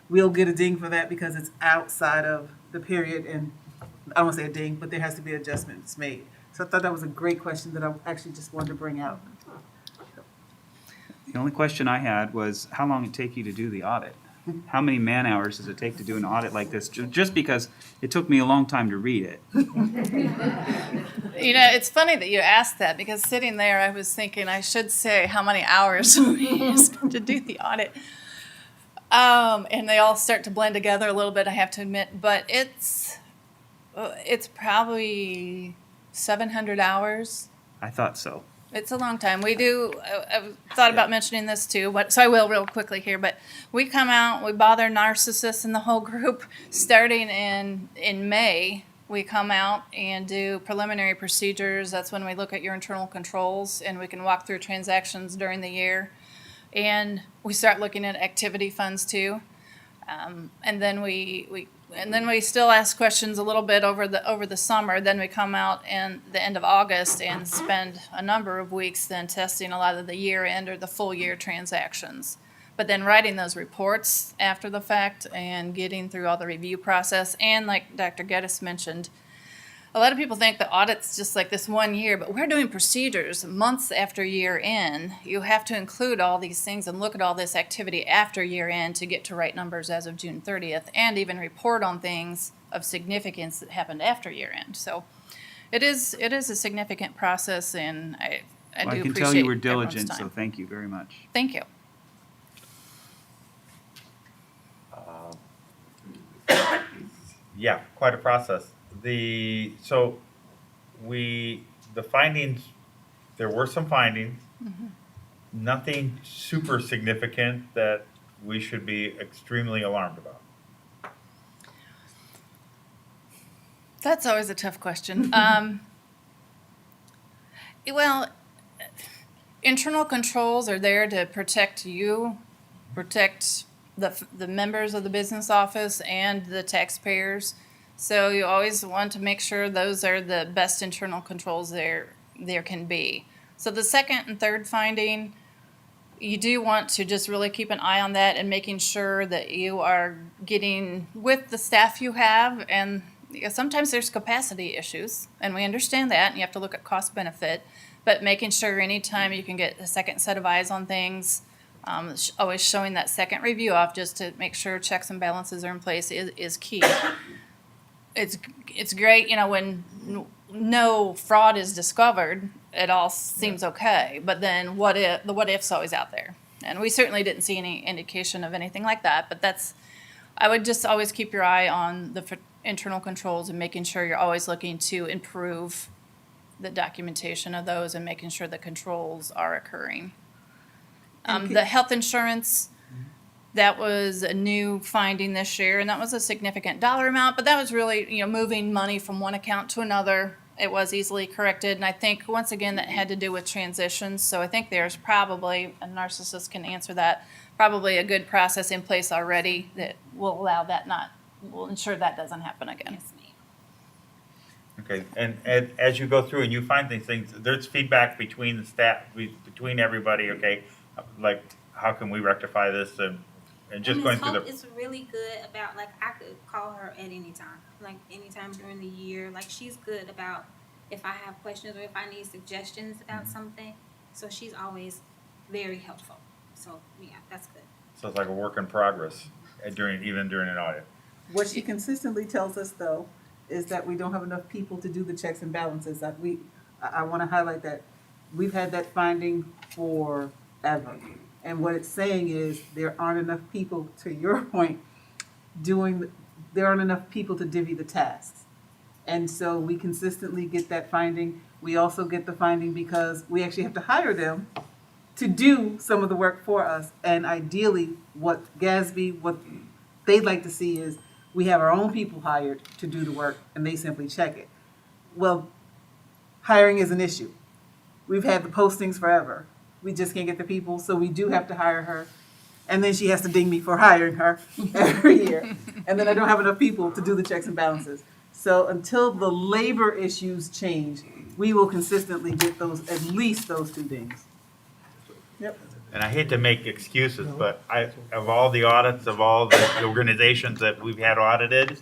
We'll get a ding for that because it's outside of the period, and I don't want to say a ding, but there has to be adjustments made. So I thought that was a great question that I actually just wanted to bring out. The only question I had was how long it take you to do the audit? How many man hours does it take to do an audit like this? Just because it took me a long time to read it. You know, it's funny that you asked that because sitting there, I was thinking I should say how many hours we used to do the audit. And they all start to blend together a little bit, I have to admit, but it's probably 700 hours. I thought so. It's a long time. We do, I've thought about mentioning this too, so I will real quickly here, but we come out, we bother Narcissus and the whole group starting in May. We come out and do preliminary procedures. That's when we look at your internal controls and we can walk through transactions during the year. And we start looking at activity funds too. And then we still ask questions a little bit over the summer. Then we come out in the end of August and spend a number of weeks then testing a lot of the year end or the full year transactions. But then writing those reports after the fact and getting through all the review process. And like Dr. Geddes mentioned, a lot of people think the audit's just like this 1 year, but we're doing procedures months after year end. You have to include all these things and look at all this activity after year end to get to right numbers as of June 30th and even report on things of significance that happened after year end. So it is a significant process, and I do appreciate I can tell you were everyone's diligent, time. so thank you very much. Thank you. Yeah, quite a process. The findings, there were some findings. Nothing super significant that we should be extremely alarmed about. That's always a tough question. Well, internal controls are there to protect you, protect the members of the business office and the taxpayers. So you always want to make sure those are the best internal controls there can be. So the second and third finding, you do want to just really keep an eye on that and making sure that you are getting with the staff you have. And sometimes there's capacity issues, and we understand that, and you have to look at cost benefit. But making sure anytime you can get a second set of eyes on things, always showing that second review off just to make sure checks and balances are in place is key. It's great, when no fraud is discovered, it all seems okay. But then the what if's always out there, and we certainly didn't see any indication of anything like that. But I would just always keep your eye on the internal controls and making sure you're always looking to improve the documentation of those and making sure the controls are occurring. The health insurance, that was a new finding this year, and that was a significant dollar amount, but that was really, moving money from one account to another. It was easily corrected, and I think, once again, that had to do with transitions, so I think there's probably, a narcissist can answer that, probably a good process in place already that will allow that will ensure that doesn't happen again. Yes, ma'am. Okay, and as you go through and you find these things, there's feedback between the staff, between everybody, okay? Like, how can we rectify this and just And going Ms. through Hope the, is really good about, like, I could call her at any time, like, anytime during the year. Like, she's good about if I have questions or if I need suggestions about something. So she's always very helpful. So, yeah, that's good. so it's like a work in progress even during an audit. What she consistently tells us, though, is that we don't have enough people to do the checks and balances. I want to highlight that. We've had that finding forever. And what it's saying is there aren't enough people, to your point, there aren't enough people to divvy the tasks. And so we consistently get that finding. We also get the finding because we actually have to hire them to do some of the work for us. And ideally, what they'd like to see is we have our own people hired to do the work and they simply check it. Well, hiring is an issue. We've had the postings forever. We just can't get the people, so we do have to hire her. And then she has to ding me for hiring her every year. And then I don't have enough people to do the checks and balances. So until the labor issues change, we will consistently get at least those 2 dings. Yep. And I hate to make excuses, but of all the audits, of all the organizations that we've had audited,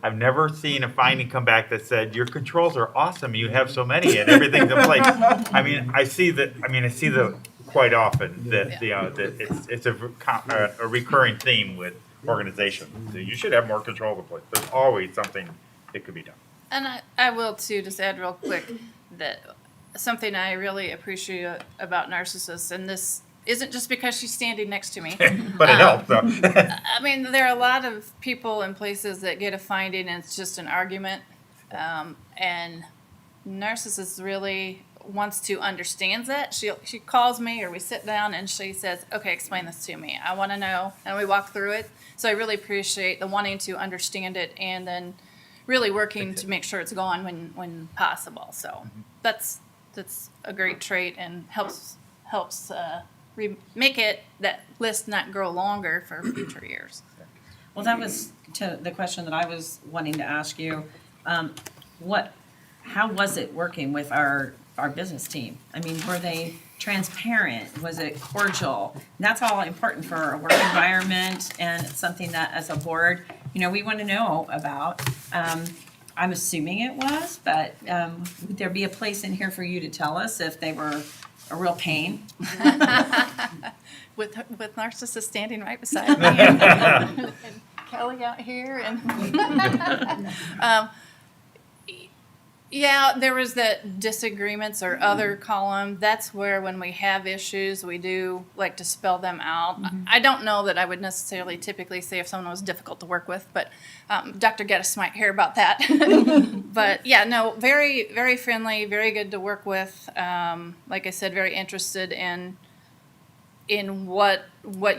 I've never seen a finding come back that said, your controls are awesome, you have so many and everything's in place. I see the quite often that, that it's a recurring theme with organizations. You should have more control in place. There's always something that could be done. And I will too, just add real quick, that something I really appreciate about narcissists, and this isn't just because she's standing next to me. But it helps, though. There are a lot of people in places that get a finding and it's just an argument. And narcissist really wants to understand that. She calls me or we sit down and she says, okay, explain this to me. I want to know. And we walk through it. So I really appreciate the wanting to understand it and then really working to make sure it's gone when possible. So that's a great trait and helps make that list not grow longer for future years. Well, that was to the question that I was wanting to ask you. How was it working with our business team? Were they transparent? Was it cordial? And that's all important for a work environment, and it's something that as a board, we want to know about. I'm assuming it was, but would there be a place in here for you to tell us if they were a real pain? With narcissists standing right beside me and Kelly out here and yeah, there was that disagreements or other column. That's where when we have issues, we do like to spell them out. I don't know that I would necessarily typically say if someone was difficult to work with, but Dr. Geddes might hear about that. But yeah, no, very, very friendly, very good to work with. Like I said, very interested in what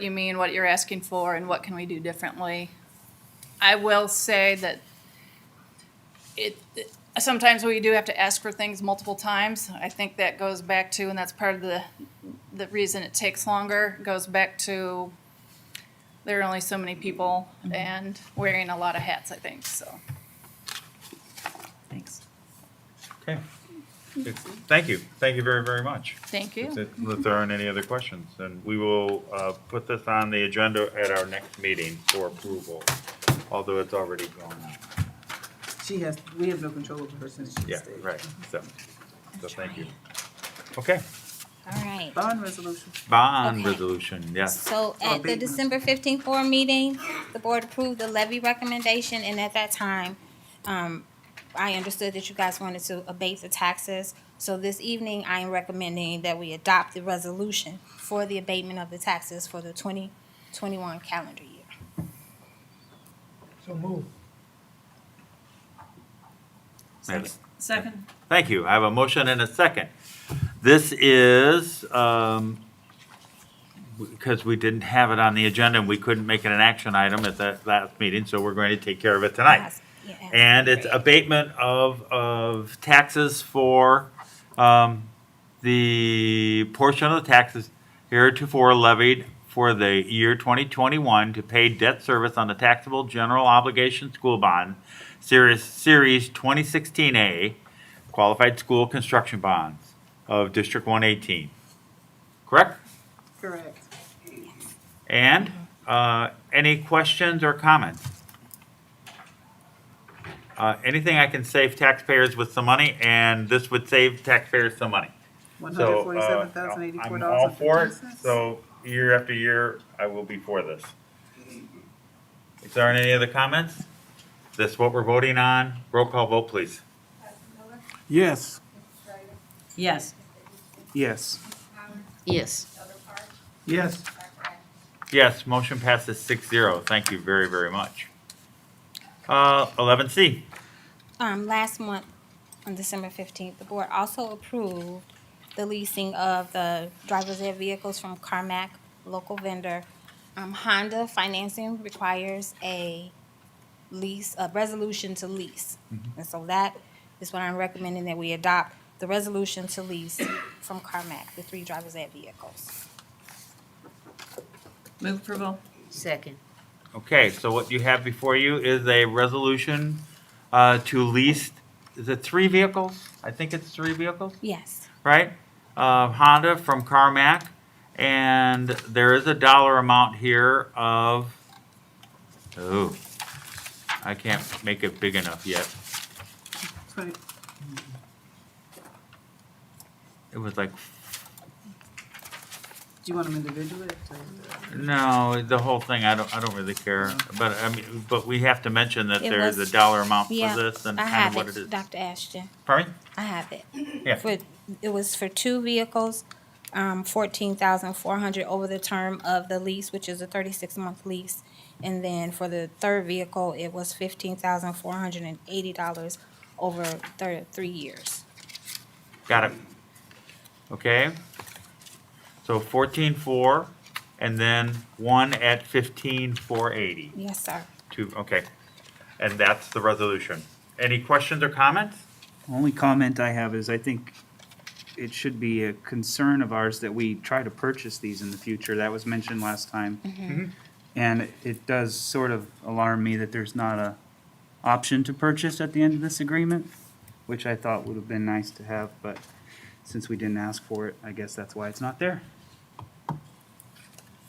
you mean, what you're asking for, and what can we do differently. I will say that sometimes we do have to ask for things multiple times. I think that goes back to, and that's part of the reason it takes longer, goes back to there are only so many people and wearing a lot of hats, I think, so. Thanks. Okay. Thank you. Thank you very, very much. Thank you. If there aren't any other questions, then we will put this on the agenda at our next meeting for approval, although it's already gone out. We have no control over her since she Yeah, stayed. right. So thank you. Okay. All right. Bond resolution. Bond Okay. resolution, yes. So at the December 15th board meeting, the board approved the levy recommendation, and at that time, I understood that you guys wanted to abate the taxes. So this evening, I am recommending that we adopt the resolution for the abatement of the taxes for the 2021 calendar year. So move. Second. Thank you. I have a motion and a second. This is because we didn't have it on the agenda and we couldn't make it an action item at that last meeting, so we're going to take care of it tonight. And it's abatement of taxes for, the portion of the taxes heretofore levied for the year 2021 to pay debt service on the taxable general obligation school bond, Series 2016A, qualified school construction bonds of District 118. Correct? Correct. And any questions or comments? Anything I can save taxpayers with some money, and this would save taxpayers some money. So, I'm all for it, $147,084.15. so year after year, I will be for this. Is there any other comments? This is what we're voting on. Roll call vote, please. Yes. Yes. Yes. Yes. Yes. Yes, motion passes 6-0. Thank you very, very much. 11C. Last month, on December 15th, the board also approved the leasing of the driver's ed vehicles from Carmack, local vendor. Honda financing requires a lease, a resolution to lease. And so that is what I'm recommending, that we adopt the resolution to lease from Carmack, the 3 driver's ed vehicles. Move approval. Second. Okay, so what you have before you is a resolution to lease, is it 3 vehicles? I think it's 3 vehicles, Yes. right? Honda from Carmack, and there is a dollar amount here of, oh, I can't make it big enough yet. Right. It was like, Do you want them individually? no, the whole thing, I don't really care. But I mean, but we have to mention that It there's a was- dollar amount for Yeah, this and I kind have of what it it, is. Dr. Ashton. Pardon me? I have it. Yeah. It was for 2 vehicles, 14,400 over the term of the lease, which is a 36-month lease. And then for the 3rd vehicle, it was $15,480 over 3 years. Got it. Okay. So 14.4, and then one at 15,480. Yes, sir. Okay. And that's the resolution. Any questions or comments? Only comment I have is I think it should be a concern of ours that we try to purchase these in the future. That was mentioned last time. And it does sort of alarm me that there's not a option to purchase at the end of this agreement, which I thought would have been nice to have, but since we didn't ask for it, I guess that's why it's not there.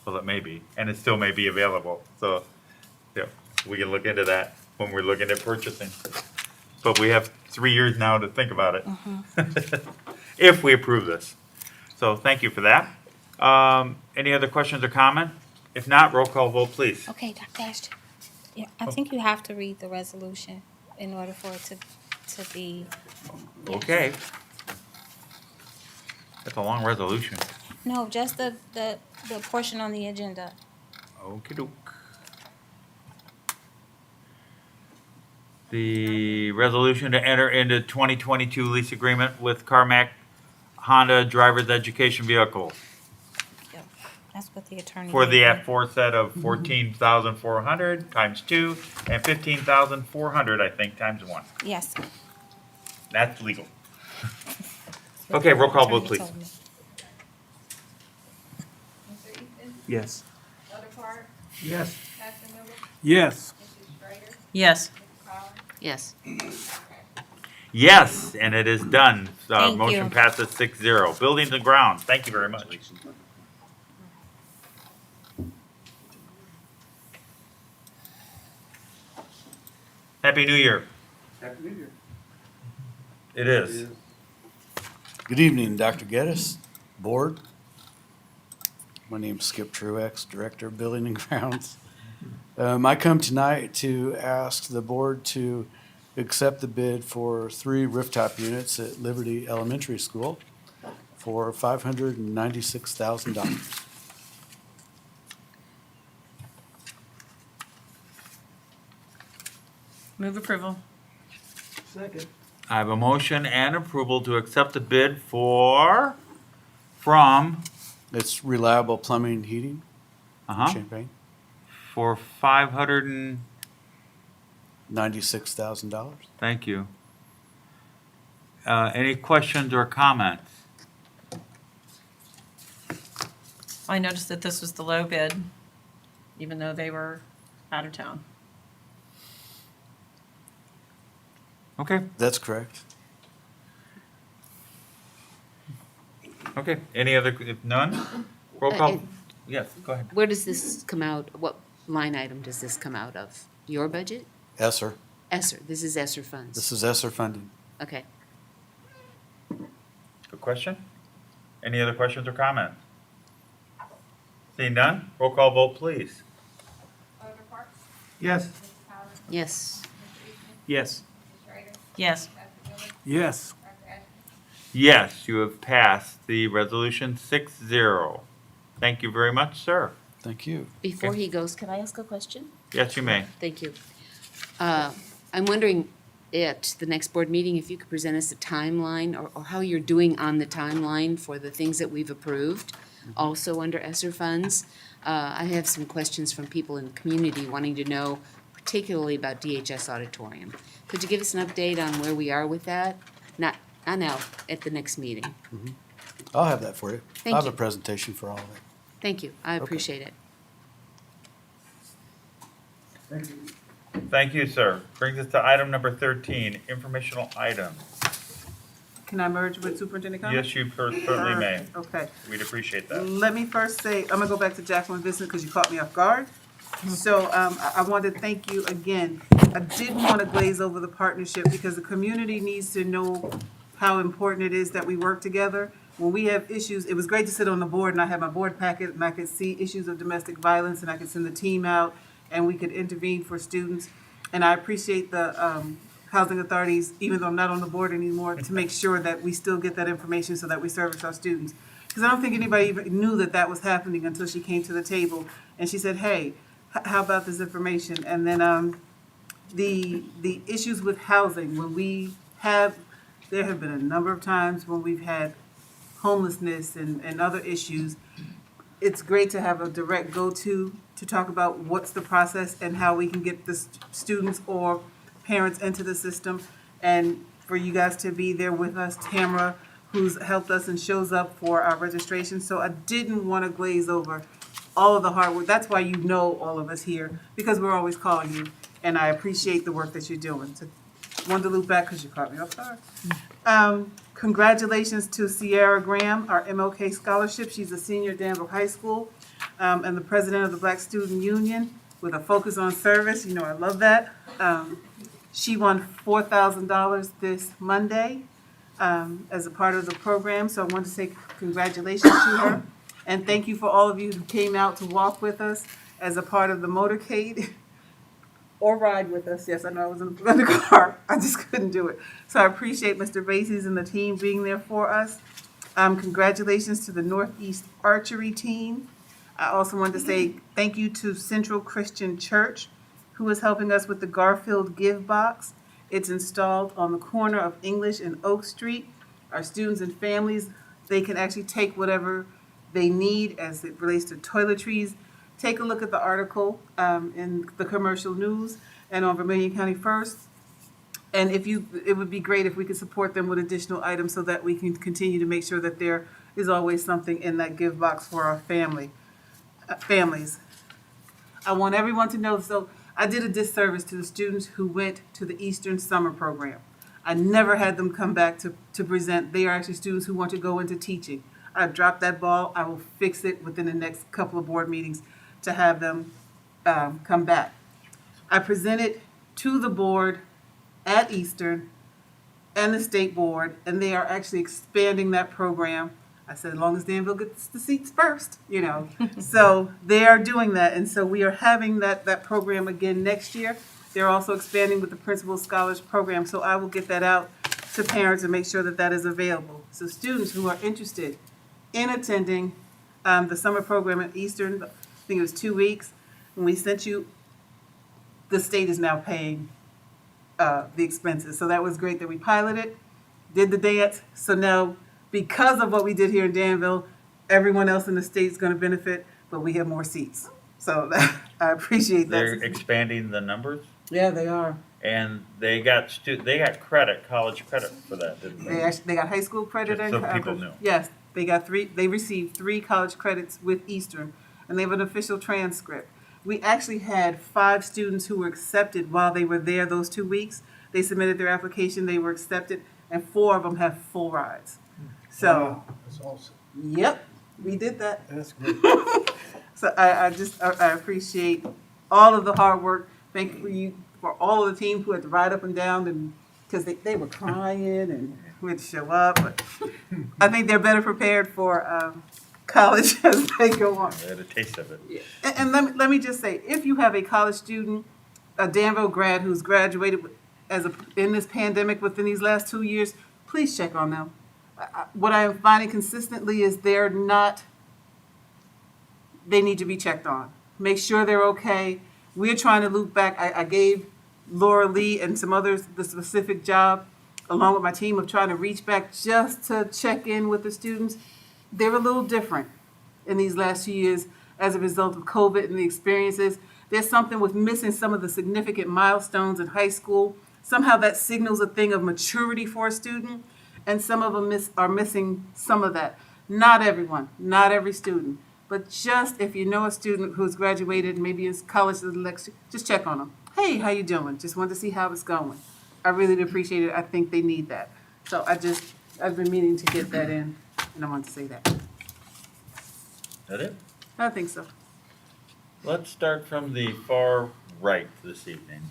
Well, it may be, and it still may be available. So, yeah, we can look into that when we're looking at purchasing. But we have 3 years now to think about it. If we approve this. So thank you for that. Any other questions or comments? If not, roll call vote, please. Okay, Dr. Ashton. Yeah, I think you have to read the resolution in order for it to be. Yes. Okay. That's a long resolution. No, just the portion on the agenda. Okey doke. The resolution to enter into 2022 lease agreement with Carmack Honda driver's education vehicle Yep, that's what the attorney. for the gave me. aforesaid of 14,400 times 2 and 15,400, I think, times 1. Yes. That's legal. Okay, roll call vote, Attorney please. told me. Yes. Yes. Yes. Yes. Yes. Yes, and it is done. Thank Motion you. passes 6-0. Buildings and grounds, thank you very much. Happy New Year. Happy New Year. It is. Good evening, Dr. Geddes, Board. My name's Skip Truex, Director of Building and Grounds. I come tonight to ask the board to accept the bid for 3 rooftop units at Liberty Elementary School for $596,000. Move approval. Second. I have a motion and approval to accept the bid from It's Reliable Plumbing and Heating, Uh-huh. Champaign, For 500 and, $96,000. thank you. Any questions or comments? I noticed that this was the low bid, even though they were out of town. Okay, That's correct. okay. Any other, if none? Roll call. Yes, go ahead. Where does this come out? What line item does this come out of? Your budget? ESSER. ESSER, this is ESSER funds. This is ESSER funding. Okay. Good question. Any other questions or comments? Seeing none, roll call vote, please. Yes. Yes. Yes. Yes. Yes. Yes, you have passed the resolution 6-0. Thank you very much, sir. Thank you. Before Okay. he goes, can I ask a question? Yes, you may. Thank you. I'm wondering at the next board meeting, if you could present us a timeline or how you're doing on the timeline for the things that we've approved, also under ESSER funds. I have some questions from people in the community wanting to know, particularly about DHS Auditorium. Could you give us an update on where we are with that? Not now, at the next meeting. I'll have that for you. Thank I have you. a presentation for all of it. Thank you. I appreciate it. Thank you, sir. Brings us to item number 13, informational items. Can I merge with superintendent comments? Yes, you certainly may. Okay. We'd appreciate that. Let me first say, I'm gonna go back to Jacqueline Vincent because you caught me off guard. So I want to thank you again. I didn't want to glaze over the partnership because the community needs to know how important it is that we work together. When we have issues, it was great to sit on the board and I had my board packet and I could see issues of domestic violence and I could send the team out and we could intervene for students. And I appreciate the housing authorities, even though I'm not on the board anymore, to make sure that we still get that information so that we service our students. Because I don't think anybody even knew that that was happening until she came to the table and she said, hey, how about this information? And then the issues with housing, there have been a number of times when we've had homelessness and other issues. It's great to have a direct go-to to talk about what's the process and how we can get the students or parents into the system. And for you guys to be there with us, Tamara, who's helped us and shows up for our registration. So I didn't want to glaze over all of the hard work. That's why you know all of us here, because we're always calling you. And I appreciate the work that you're doing. So wanted to loop back because you caught me off guard. Congratulations to Sierra Graham, our MLK scholarship. She's a senior at Danville High School and the president of the Black Student Union with a focus on service. You know, I love that. She won $4,000 this Monday as a part of the program. So I want to say congratulations to her. And thank you for all of you who came out to walk with us as a part of the motorcade. Or ride with us. Yes, I know I was in the car. I just couldn't do it. So I appreciate Mr. Bases and the team being there for us. Congratulations to the Northeast Archery team. I also wanted to say thank you to Central Christian Church, who is helping us with the Garfield Give Box. It's installed on the corner of English and Oak Street. Our students and families, they can actually take whatever they need as it relates to toiletries. Take a look at the article in the commercial news and on Vermilion County First. And it would be great if we could support them with additional items so that we can continue to make sure that there is always something in that give box for our families. I want everyone to know, so I did a disservice to the students who went to the Eastern Summer Program. I never had them come back to present. They are actually students who want to go into teaching. I dropped that ball. I will fix it within the next couple of board meetings to have them come back. I presented to the board at Eastern and the state board, and they are actually expanding that program. I said, as long as Danville gets the seats first, you know. So they are doing that, and so we are having that program again next year. They're also expanding with the Principal Scholars Program, so I will get that out to parents and make sure that that is available. So students who are interested in attending the summer program at Eastern, I think it was 2 weeks, when we sent you, the state is now paying the expenses. So that was great that we piloted, did the dance. So now, because of what we did here in Danville, everyone else in the state's gonna benefit, but we have more seats. So I appreciate They're that. expanding the numbers, Yeah, they are. and they got credit, college credit for that, didn't they? They got high school credit. Just so people knew. Yes, they received 3 college credits with Eastern, and they have an official transcript. We actually had 5 students who were accepted while they were there those 2 weeks. They submitted their application, they were accepted, and 4 of them have full rides. So, That's awesome. yep, we did that. That's great. So I appreciate all of the hard work. Thank you for all of the team who had to ride up and down, and because they were crying and who had to show up. But I think they're better prepared for college as they go on. They had a taste of it. And let me just say, if you have a college student, a Danville grad who's graduated in this pandemic within these last 2 years, please check on them. What I am finding consistently is they need to be checked on. Make sure they're okay. We're trying to loop back. I gave Laura Lee and some others the specific job, along with my team, of trying to reach back just to check in with the students. They're a little different in these last few years as a result of COVID and the experiences. There's something with missing some of the significant milestones in high school. Somehow that signals a thing of maturity for a student, and some of them are missing some of that. Not everyone, not every student, but just if you know a student who's graduated, maybe in college, just check on them. Hey, how you doing? Just wanted to see how it's going. I really appreciate it. I think they need that. So I've been meaning to get that in, and I want to say that. That it? I think so. Let's start from the far right this evening.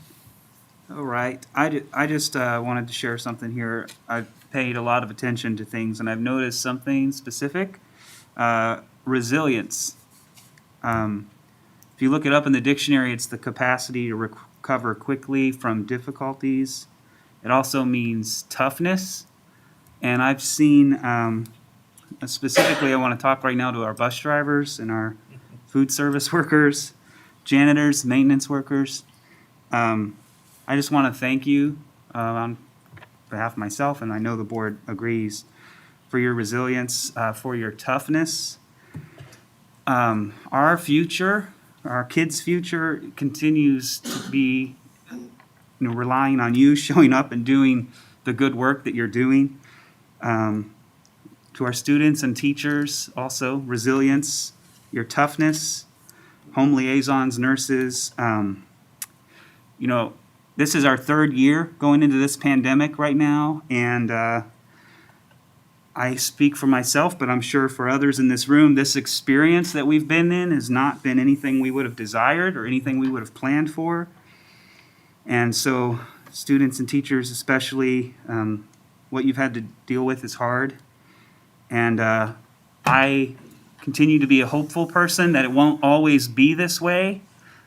All right. I just wanted to share something here. I've paid a lot of attention to things, and I've noticed something specific. Resilience. If you look it up in the dictionary, it's the capacity to recover quickly from difficulties. It also means toughness. And I've seen, specifically, I want to talk right now to our bus drivers and our food service workers, janitors, maintenance workers. I just want to thank you on behalf of myself, and I know the board agrees, for your resilience, for your toughness. Our future, our kids' future, continues to be relying on you showing up and doing the good work that you're doing. To our students and teachers, also, resilience, your toughness, home liaisons, nurses. This is our 3rd year going into this pandemic right now, and I speak for myself, but I'm sure for others in this room, this experience that we've been in has not been anything we would have desired or anything we would have planned for. And so, students and teachers especially, what you've had to deal with is hard. And I continue to be a hopeful person that it won't always be this way.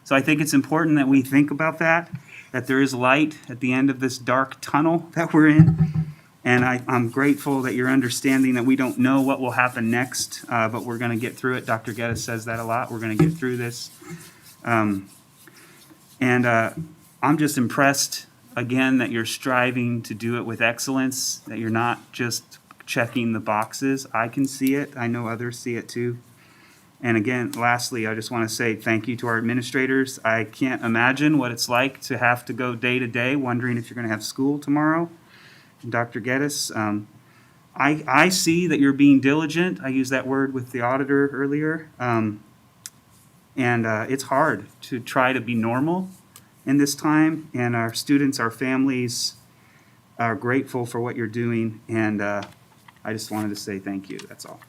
So I think it's important that we think about that there is light at the end of this dark tunnel that we're in. And I'm grateful that you're understanding that we don't know what will happen next, but we're going to get through it. Dr. Geddes says that a lot. We're going to get through this. I'm just impressed, again, that you're striving to do it with excellence, that you're not just checking the boxes. I can see it. I know others see it too. And again, lastly, I just want to say thank you to our administrators. I can't imagine what it's like to have to go day to day wondering if you're going to have school tomorrow. And Dr. Geddes, I see that you're being diligent. I used that word with the auditor earlier. It's hard to try to be normal in this time. And our students, our families are grateful for what you're doing. And I just wanted to say thank you. That's all.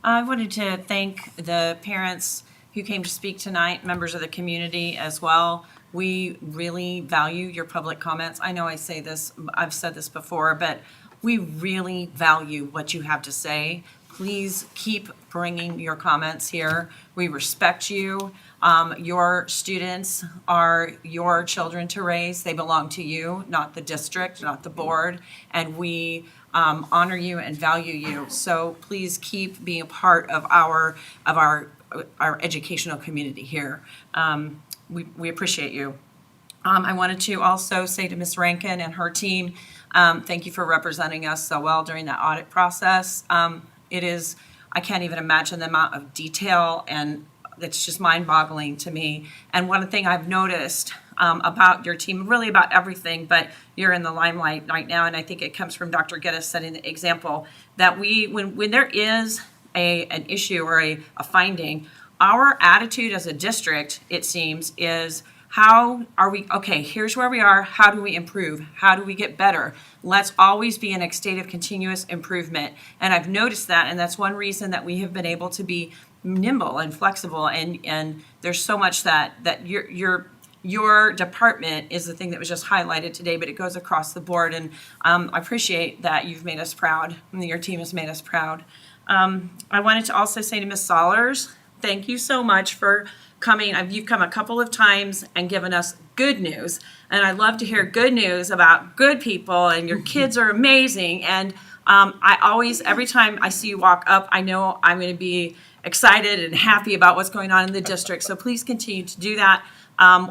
I wanted to thank the parents who came to speak tonight, members of the community as well. We really value your public comments. I know I say this, I've said this before, but we really value what you have to say. Please keep bringing your comments here. We respect you. Your students are your children to raise. They belong to you, not the district, not the board. And we honor you and value you. So please keep being a part of our educational community here. We appreciate you. I wanted to also say to Ms. Rankin and her team, thank you for representing us so well during that audit process. I can't even imagine the amount of detail, and it's just mind-boggling to me. And one thing I've noticed about your team, really about everything, but you're in the limelight right now, and I think it comes from Dr. Geddes setting the example, that when there is an issue or a finding, our attitude as a district, it seems, is how are we, okay, here's where we are, how do we improve? How do we get better? Let's always be in a state of continuous improvement. And I've noticed that, and that's one reason that we have been able to be nimble and flexible, and there's so much that your department is the thing that was just highlighted today, but it goes across the board, and I appreciate that you've made us proud, and your team has made us proud. I wanted to also say to Ms. Sollers, thank you so much for coming. You've come a couple of times and given us good news, and I love to hear good news about good people, and your kids are amazing, and I always, every time I see you walk up, I know I'm going to be excited and happy about what's going on in the district, so please continue to do that.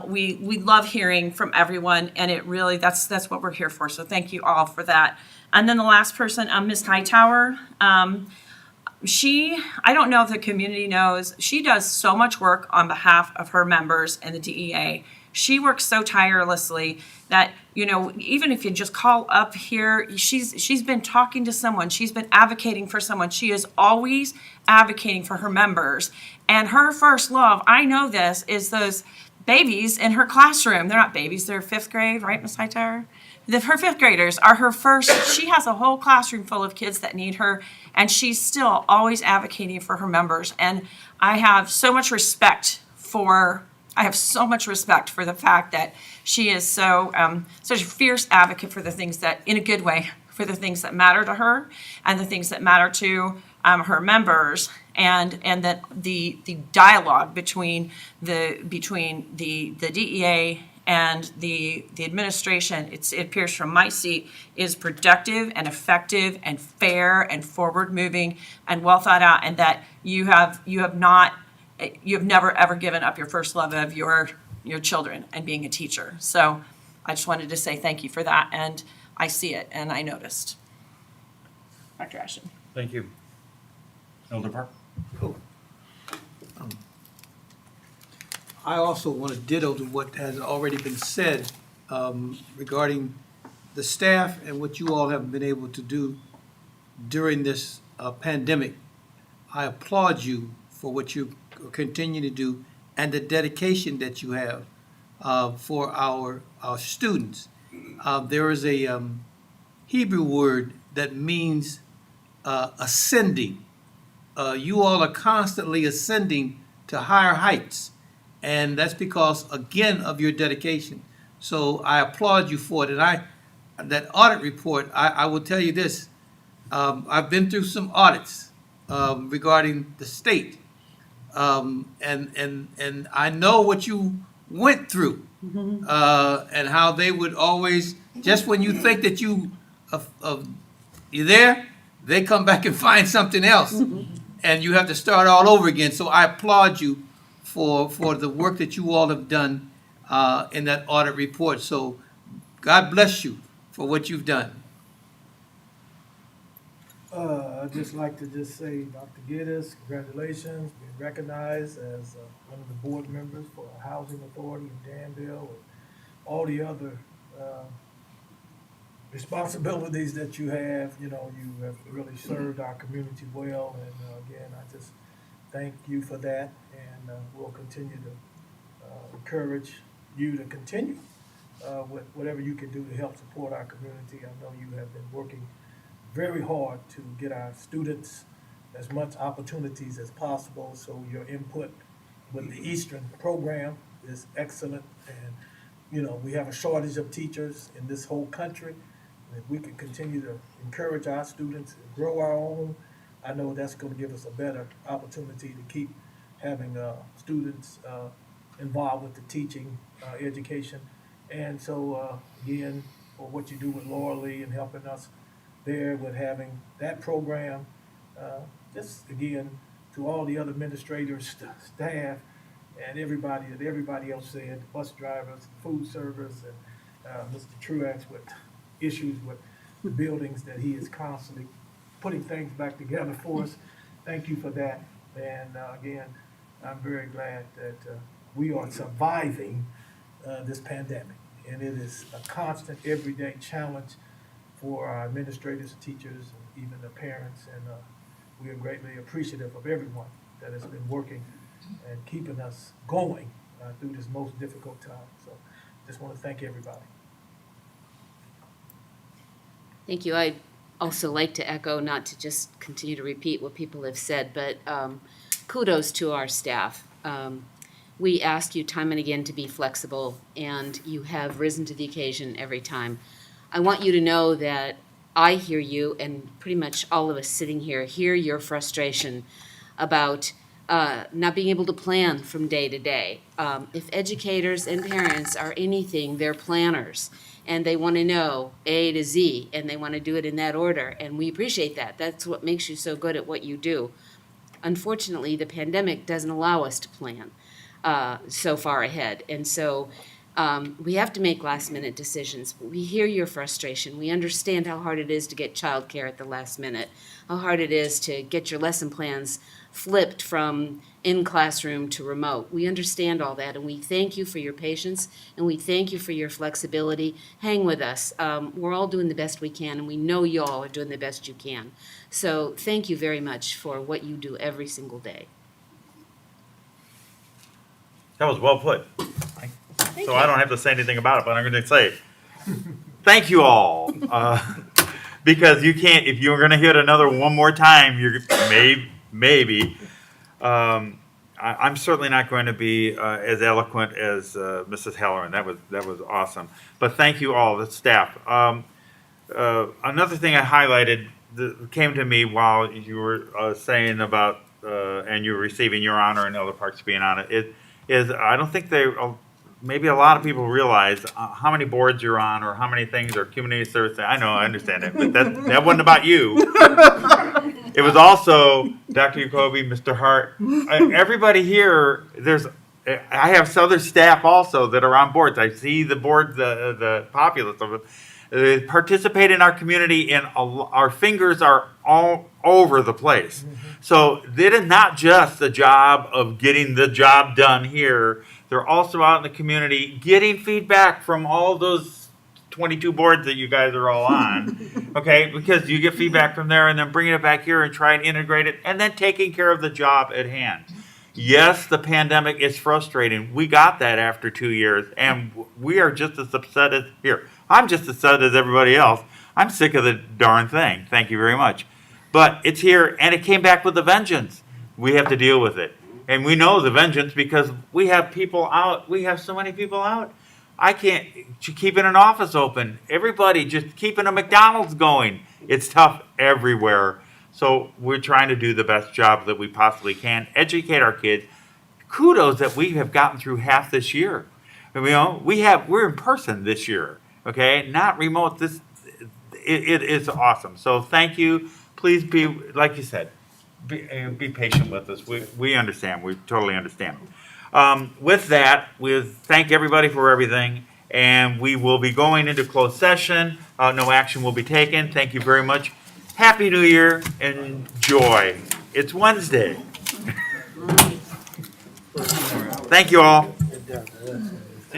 We love hearing from everyone, and it really, that's what we're here for, so thank you all for that. And then the last person, Ms. Hightower, I don't know if the community knows, she does so much work on behalf of her members and the DEA. She works so tirelessly that, even if you just call up here, she's been talking to someone, she's been advocating for someone. She is always advocating for her members. And her first love, I know this, is those babies in her classroom. They're not babies, they're fifth grade, right, Ms. Hightower? Her fifth graders are her first. She has a whole classroom full of kids that need her, and she's still always advocating for her members. And I have so much respect for the fact that she is such a fierce advocate for the things that, in a good way, for the things that matter to her and the things that matter to her members, and that the dialogue between the DEA and the administration, it appears from my seat, is productive and effective and fair and forward-moving and well thought out, and that you have never ever given up your first love of your children and being a teacher. So I just wanted to say thank you for that, and I see it and I noticed. Dr. Ashton. Thank you. Elder Park? I also want to ditto to what has already been said regarding the staff and what you all have been able to do during this pandemic. I applaud you for what you continue to do and the dedication that you have for our students. There is a Hebrew word that means ascending. You all are constantly ascending to higher heights. And that's because, again, of your dedication. So I applaud you for it. And that audit report, I will tell you this. I've been through some audits regarding the state. And I know what you went through and how they would always, just when you think that you're there, they come back and find something else. And you have to start all over again. So I applaud you for the work that you all have done in that audit report. So God bless you for what you've done. I'd just like to say, Dr. Geddes, congratulations, being recognized as one of the board members for the Housing Authority in Danville, and all the other responsibilities that you have. You have really served our community well, and again, I just thank you for that, and we'll continue to encourage you to continue with whatever you can do to help support our community. I know you have been working very hard to get our students as much opportunities as possible, so your input with the Eastern program is excellent, and we have a shortage of teachers in this whole country. If we can continue to encourage our students and grow our own, I know that's going to give us a better opportunity to keep having students involved with the teaching education. And so again, for what you do with Laura Lee and helping us there with having that program, just again to all the other administrators, staff, and everybody else said, bus drivers, food servers, and Mr. Truax with issues with the buildings that he is constantly putting things back together for us. Thank you for that. And again, I'm very glad that we are surviving this pandemic. And it is a constant, everyday challenge for our administrators, teachers, and even the parents. And we are greatly appreciative of everyone that has been working and keeping us going through this most difficult time. So just want to thank everybody. Thank you. I'd also like to echo, not to just continue to repeat what people have said, but kudos to our staff. We ask you time and again to be flexible, and you have risen to the occasion every time. I want you to know that I hear you, and pretty much all of us sitting here hear your frustration about not being able to plan from day to day. If educators and parents are anything, they're planners, and they want to know A to Z, and they want to do it in that order, and we appreciate that. That's what makes you so good at what you do. Unfortunately, the pandemic doesn't allow us to plan so far ahead, and so we have to make last-minute decisions. But we hear your frustration. We understand how hard it is to get childcare at the last minute, how hard it is to get your lesson plans flipped from in-classroom to remote. We understand all that, and we thank you for your patience, and we thank you for your flexibility. Hang with us. We're all doing the best we can, and we know you all are doing the best you can. So thank you very much for what you do every single day. That was well put. So I don't have to say anything about it, but I'm going to say thank you all. Because you can't, if you're going to hit another one more time, you're maybe. I'm certainly not going to be as eloquent as Mrs. Halloran. That was awesome. But thank you all, the staff. Another thing I highlighted that came to me while you were saying about and you were receiving your honor and other parks being on it is I don't think maybe a lot of people realize how many boards you're on or how many things or community service. I know, I understand it, but that wasn't about you. It was also Dr. Jacoby, Mr. Hart, everybody here. I have other staff also that are on boards. I see the board, the populace of it. They participate in our community, and our fingers are all over the place. Mm-hmm. So it is not just the job of getting the job done here. They're also out in the community getting feedback from all those 22 boards that you guys are all on, okay? Because you get feedback from there and then bringing it back here and try and integrate it and then taking care of the job at hand. Yes, the pandemic is frustrating. We got that after 2 years, and we are just as upset as here. I'm just as upset as everybody else. I'm sick of the darn thing. Thank you very much. But it's here, and it came back with a vengeance. We have to deal with it. And we know the vengeance because we have people out. We have so many people out. I can't keeping an office open. Everybody just keeping a McDonald's going. It's tough everywhere. So we're trying to do the best job that we possibly can, educate our kids. Kudos that we have gotten through half this year. You know, we're in person this year, okay? Not remote. It is awesome. So thank you. Please be, like you said, be patient with us. We understand. We totally understand. With that, we thank everybody for everything, and we will be going into closed session. No action will be taken. Thank you very much. Happy New Year and joy. It's Wednesday. Thank you all.